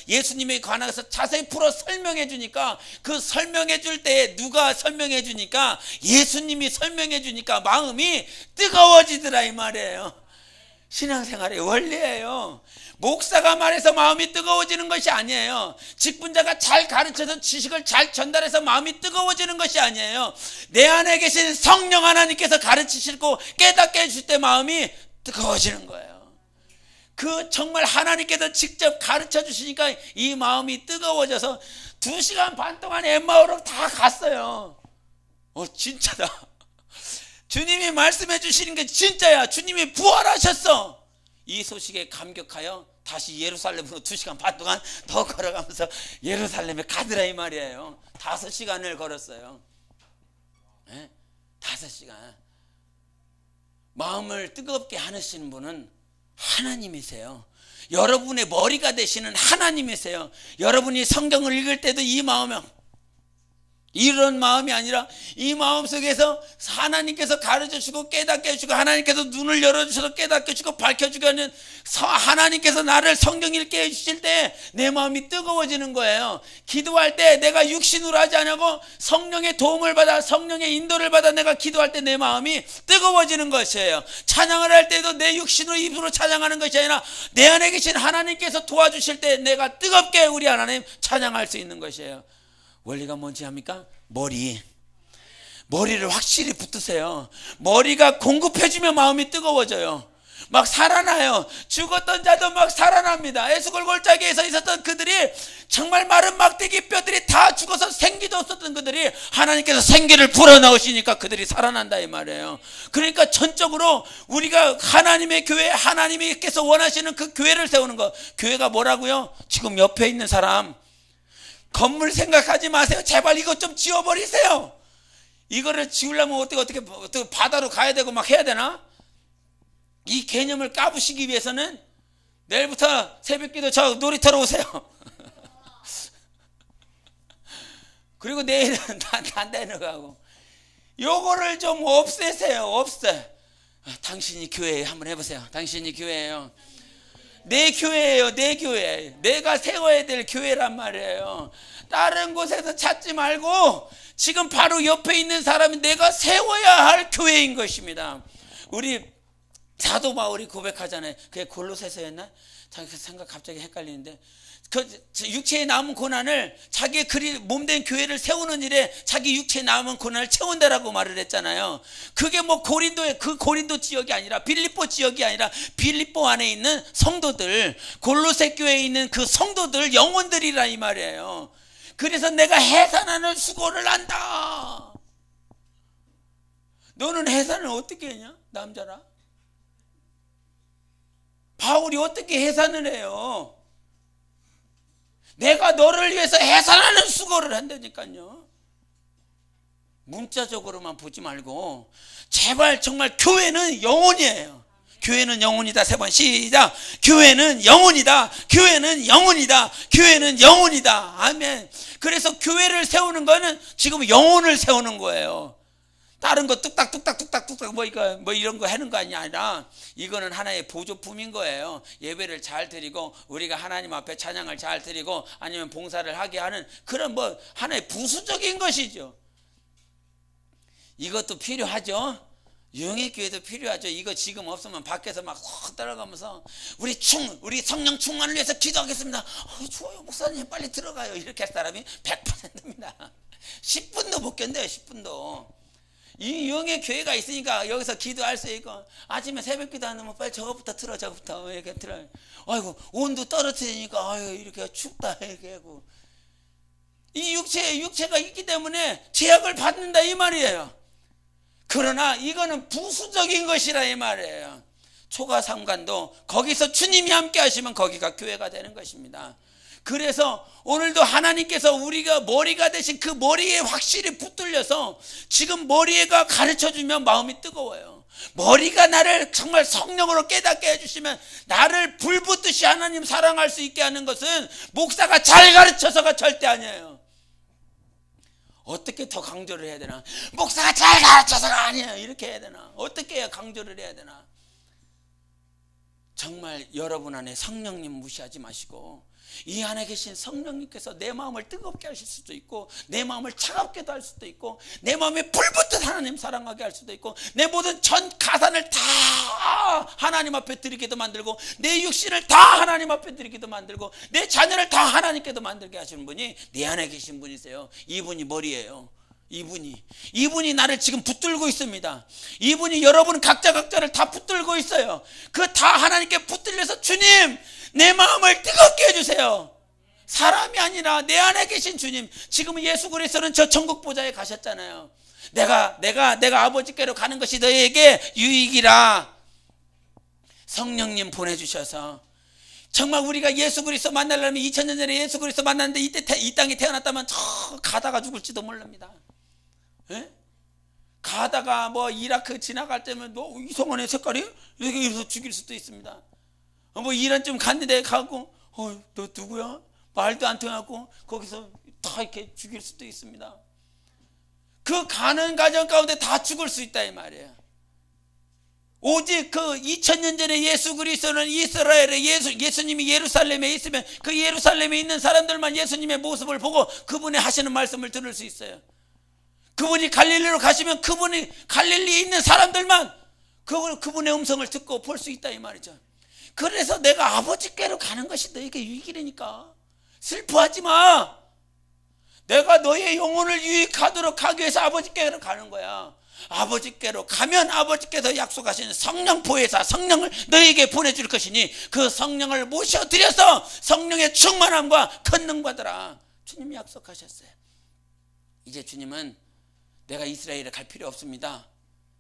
예수님에 관해서 자세히 풀어 설명해 주니까, 그 설명해 줄 때 누가 설명해 주니까? 예수님이 설명해 주니까 마음이 뜨거워지더라 이 말이에요. 신앙생활의 원리예요. 목사가 말해서 마음이 뜨거워지는 것이 아니에요. 직분자가 잘 가르쳐서 지식을 잘 전달해서 마음이 뜨거워지는 것이 아니에요. 내 안에 계신 성령 하나님께서 가르치시고 깨닫게 해줄 때 마음이 뜨거워지는 거예요. 그 정말 하나님께서 직접 가르쳐 주시니까 이 마음이 뜨거워져서 2시간 반 동안 엠마오로 다 갔어요. 진짜다. 주님이 말씀해 주시는 게 진짜야. 주님이 부활하셨어. 이 소식에 감격하여 다시 예루살렘으로 2시간 반 동안 더 걸어가면서 예루살렘에 가더라 이 말이에요. 5시간을 걸었어요. 네? 5시간. 마음을 뜨겁게 하시는 분은 하나님이세요. 여러분의 머리가 되시는 하나님이세요. 여러분이 성경을 읽을 때도 이 마음에 이런 마음이 아니라 이 마음 속에서 하나님께서 가르쳐주시고 깨닫게 해주시고 하나님께서 눈을 열어주셔서 깨닫게 해주시고 밝혀주게 하는 하나님께서 나를 성경 읽게 해주실 때 내 마음이 뜨거워지는 거예요. 기도할 때 내가 육신으로 하지 않고 성령의 도움을 받아 성령의 인도를 받아 내가 기도할 때 내 마음이 뜨거워지는 것이에요. 찬양을 할 때도 내 육신으로 입으로 찬양하는 것이 아니라 내 안에 계신 하나님께서 도와주실 때 내가 뜨겁게 우리 하나님 찬양할 수 있는 것이에요. 원리가 뭔지 합니까? 머리를 확실히 붙드세요. 머리가 공급해주면 마음이 뜨거워져요. 막 살아나요. 죽었던 자도 막 살아납니다. 에스골 골짜기에서 있었던 그들이 정말 마른 막대기 뼈들이 다 죽어서 생기도 없었던 그들이 하나님께서 생기를 불어넣으시니까 그들이 살아난다 이 말이에요. 그러니까 전적으로 우리가 하나님의 교회, 하나님께서 원하시는 그 교회를 세우는 거. 교회가 뭐라고요? 지금 옆에 있는 사람 건물 생각하지 마세요. 제발 이것 좀 지워버리세요. 이거를 지우려면 어떻게 바다로 가야 되고 막 해야 되나? 이 개념을 까부시기 위해서는 내일부터 새벽기도 저 놀이터로 오세요. 그리고 내일은 딴 데로 가고 요거를 좀 없애세요. 당신이 교회에 한번 해보세요. 당신이 교회예요. 내 교회예요. 내 교회. 내가 세워야 될 교회란 말이에요. 다른 곳에서 찾지 말고 지금 바로 옆에 있는 사람이 내가 세워야 할 교회인 것입니다. 우리 사도 바울이 고백하잖아요. 그게 골로새서였나? 생각 갑자기 헷갈리는데 그 육체에 남은 고난을 자기의 몸된 교회를 세우는 일에 자기 육체에 남은 고난을 채운다라고 말을 했잖아요. 그게 뭐 고린도 지역이 아니라 빌립보 지역이 아니라 빌립보 안에 있는 성도들, 골로새 교회에 있는 그 성도들 영혼들이라 이 말이에요. 그래서 내가 해산하는 수고를 한다. 너는 해산을 어떻게 했냐? 남자라. 바울이 어떻게 해산을 해요? 내가 너를 위해서 해산하는 수고를 한다니까요. 문자적으로만 보지 말고 제발 정말 교회는 영혼이에요. 교회는 영혼이다. 3번 시작. 교회는 영혼이다. 교회는 영혼이다. 교회는 영혼이다. 아멘. 그래서 교회를 세우는 거는 지금 영혼을 세우는 거예요. 다른 거 뚝딱뚝딱 뭐 이런 거 하는 거 아니라 이거는 하나의 보조품인 거예요. 예배를 잘 드리고 우리가 하나님 앞에 찬양을 잘 드리고 아니면 봉사를 하게 하는 그런 뭐 하나의 부수적인 것이죠. 이것도 필요하죠. 영예교회도 필요하죠. 이거 지금 없으면 밖에서 막 확 따라가면서 우리 성령 충만을 위해서 기도하겠습니다. 좋아요 목사님 빨리 들어가요. 이렇게 할 사람이 100%입니다. 10분도 못 견뎌요. 10분도. 이 영의 교회가 있으니까 여기서 기도할 수 있고, 아침에 새벽 기도 안 하면 빨리 저거부터 틀어, 저거부터 이렇게 틀어. 아이고 온도 떨어뜨리니까 아유 이렇게 춥다 이렇게 하고. 이 육체가 있기 때문에 제약을 받는다 이 말이에요. 그러나 이거는 부수적인 것이라 이 말이에요. 초가 상관도 거기서 주님이 함께 하시면 거기가 교회가 되는 것입니다. 그래서 오늘도 하나님께서 우리가 머리가 되신 그 머리에 확실히 붙들려서 지금 머리가 가르쳐주면 마음이 뜨거워요. 머리가 나를 정말 성령으로 깨닫게 해주시면 나를 불붙듯이 하나님 사랑할 수 있게 하는 것은 목사가 잘 가르쳐서가 절대 아니에요. 어떻게 더 강조를 해야 되나? 목사가 잘 가르쳐서가 아니에요. 이렇게 해야 되나? 어떻게 해야 강조를 해야 되나? 정말 여러분 안에 성령님 무시하지 마시고 이 안에 계신 성령님께서 내 마음을 뜨겁게 하실 수도 있고 내 마음을 차갑게도 할 수도 있고 내 마음에 불붙듯 하나님 사랑하게 할 수도 있고 내 모든 전 가산을 다 하나님 앞에 드리게도 만들고 내 육신을 다 하나님 앞에 드리게도 만들고 내 자녀를 다 하나님께도 만들게 하시는 분이 내 안에 계신 분이세요. 이분이 머리예요. 이분이 나를 지금 붙들고 있습니다. 이분이 여러분 각자를 다 붙들고 있어요. 그 다 하나님께 붙들려서 주님 내 마음을 뜨겁게 해주세요. 사람이 아니라 내 안에 계신 주님. 지금 예수 그리스도는 저 천국 보좌에 가셨잖아요. 내가 아버지께로 가는 것이 너희에게 유익이라 성령님 보내주셔서 정말 우리가 예수 그리스도 만나려면 2000년 전에 예수 그리스도 만났는데 이때 이 땅에 태어났다면 저 가다가 죽을지도 모릅니다. 예? 가다가 뭐 이라크 지나갈 때면 너 이성원의 색깔이 이렇게 해서 죽일 수도 있습니다. 뭐 이란쯤 갔는데 가고 너 누구야? 말도 안 통하고 거기서 다 이렇게 죽일 수도 있습니다. 그 가는 과정 가운데 다 죽을 수 있다 이 말이에요. 오직 그 2000년 전에 예수 그리스도는 이스라엘에 예수님이 예루살렘에 있으면 그 예루살렘에 있는 사람들만 예수님의 모습을 보고 그분이 하시는 말씀을 들을 수 있어요. 그분이 갈릴리로 가시면 그분이 갈릴리에 있는 사람들만 그분의 음성을 듣고 볼 수 있다 이 말이죠. 그래서 내가 아버지께로 가는 것이 너에게 유익이라니까. 슬퍼하지 마. 내가 너의 영혼을 유익하도록 하기 위해서 아버지께로 가는 거야. 아버지께로 가면 아버지께서 약속하시는 성령 보혜사 성령을 너에게 보내줄 것이니 그 성령을 모셔드려서 성령의 충만함과 권능 받으라. 주님이 약속하셨어요. 이제 주님은 내가 이스라엘에 갈 필요 없습니다.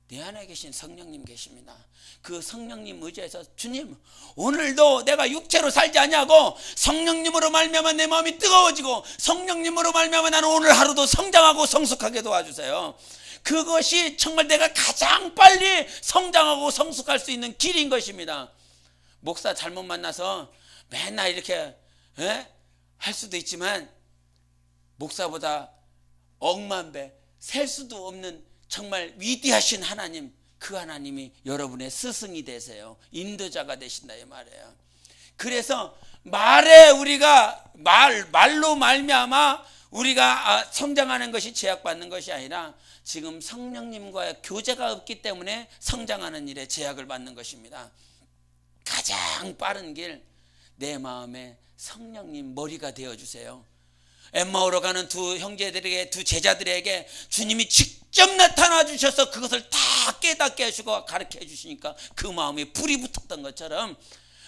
내 안에 계신 성령님 계십니다. 그 성령님 의지해서 주님 오늘도 내가 육체로 살지 아니하고 성령님으로 말미암아 내 마음이 뜨거워지고 성령님으로 말미암아 나는 오늘 하루도 성장하고 성숙하게 도와주세요. 그것이 정말 내가 가장 빨리 성장하고 성숙할 수 있는 길인 것입니다. 목사 잘못 만나서 맨날 이렇게 할 수도 있지만 목사보다 억만 배 셀 수도 없는 정말 위대하신 하나님, 그 하나님이 여러분의 스승이 되세요. 인도자가 되신다 이 말이에요. 그래서 말로 말미암아 우리가 성장하는 것이 제약받는 것이 아니라 지금 성령님과의 교제가 없기 때문에 성장하는 일에 제약을 받는 것입니다. 가장 빠른 길, 내 마음에 성령님 머리가 되어주세요. 엠마오로 가는 두 형제들에게, 두 제자들에게 주님이 직접 나타나 주셔서 그것을 다 깨닫게 하시고 가르쳐 주시니까 그 마음에 불이 붙었던 것처럼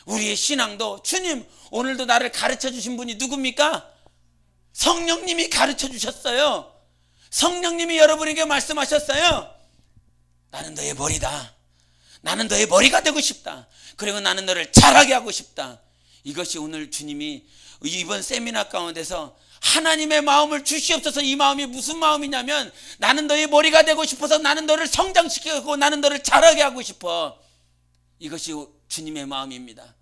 우리의 신앙도 주님 오늘도 나를 가르쳐 주신 분이 누굽니까? 성령님이 가르쳐 주셨어요. 성령님이 여러분에게 말씀하셨어요. 나는 너의 머리다. 나는 너의 머리가 되고 싶다. 그리고 나는 너를 잘하게 하고 싶다. 이것이 오늘 주님이 이번 세미나 가운데서 하나님의 마음을 주시옵소서. 이 마음이 무슨 마음이냐면 나는 너의 머리가 되고 싶어서 나는 너를 성장시키고 나는 너를 잘하게 하고 싶어. 이것이 주님의 마음입니다.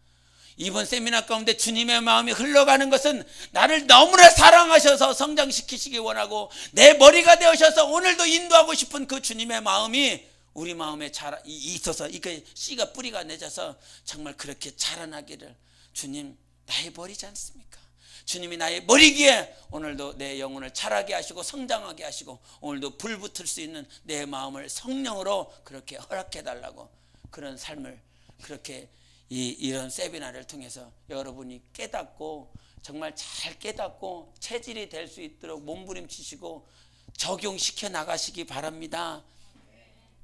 이번 세미나 가운데 주님의 마음이 흘러가는 것은 나를 너무나 사랑하셔서 성장시키시기 원하고 내 머리가 되어셔서 오늘도 인도하고 싶은 그 주님의 마음이 우리 마음에 있어서 이게 씨가 뿌리가 내져서 정말 그렇게 자라나기를 주님 나의 머리지 않습니까? 주님이 나의 머리기에 오늘도 내 영혼을 자라게 하시고 성장하게 하시고 오늘도 불붙을 수 있는 내 마음을 성령으로 그렇게 허락해 달라고 그런 삶을 그렇게 이런 세미나를 통해서 여러분이 깨닫고 정말 잘 깨닫고 체질이 될 수 있도록 몸부림치시고 적용시켜 나가시기 바랍니다.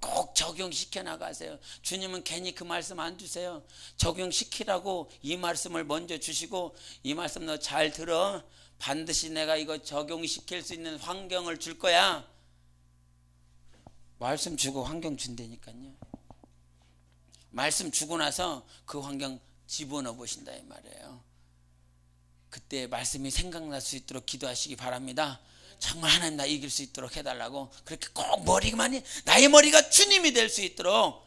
꼭 적용시켜 나가세요. 주님은 괜히 그 말씀 안 주세요. 적용시키라고 이 말씀을 먼저 주시고, 이 말씀 너 잘 들어. 반드시 내가 이거 적용시킬 수 있는 환경을 줄 거야. 말씀 주고 환경 준다니까요. 말씀 주고 나서 그 환경 집어넣어 보신다 이 말이에요. 그때 말씀이 생각날 수 있도록 기도하시기 바랍니다. 정말 하나님 나 이길 수 있도록 해달라고. 그렇게 꼭 머리만이, 나의 머리가 주님이 될 수 있도록.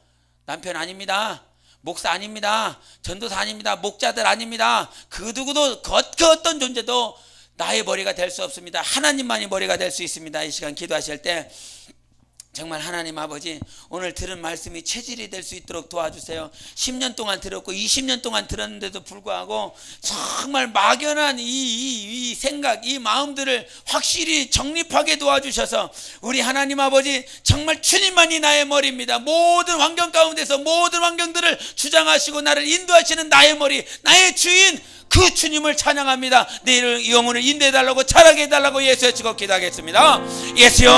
남편 아닙니다, 목사 아닙니다, 전도사 아닙니다, 목자들 아닙니다, 그 누구도 그 어떤 존재도 나의 머리가 될 수 없습니다. 하나님만이 머리가 될 수 있습니다. 이 시간 기도하실 때 정말 하나님 아버지, 오늘 들은 말씀이 체질이 될 수 있도록 도와주세요. 10년 동안 들었고 20년 동안 들었는데도 불구하고 정말 막연한 이 생각, 이 마음들을 확실히 정립하게 도와주셔서 우리 하나님 아버지, 정말 주님만이 나의 머리입니다. 모든 환경 가운데서 모든 환경들을 주장하시고 나를 인도하시는 나의 머리, 나의 주인, 그 주님을 찬양합니다. 내 영혼을 인도해달라고, 자라게 해달라고 예수의 축복 기도하겠습니다. 예수여.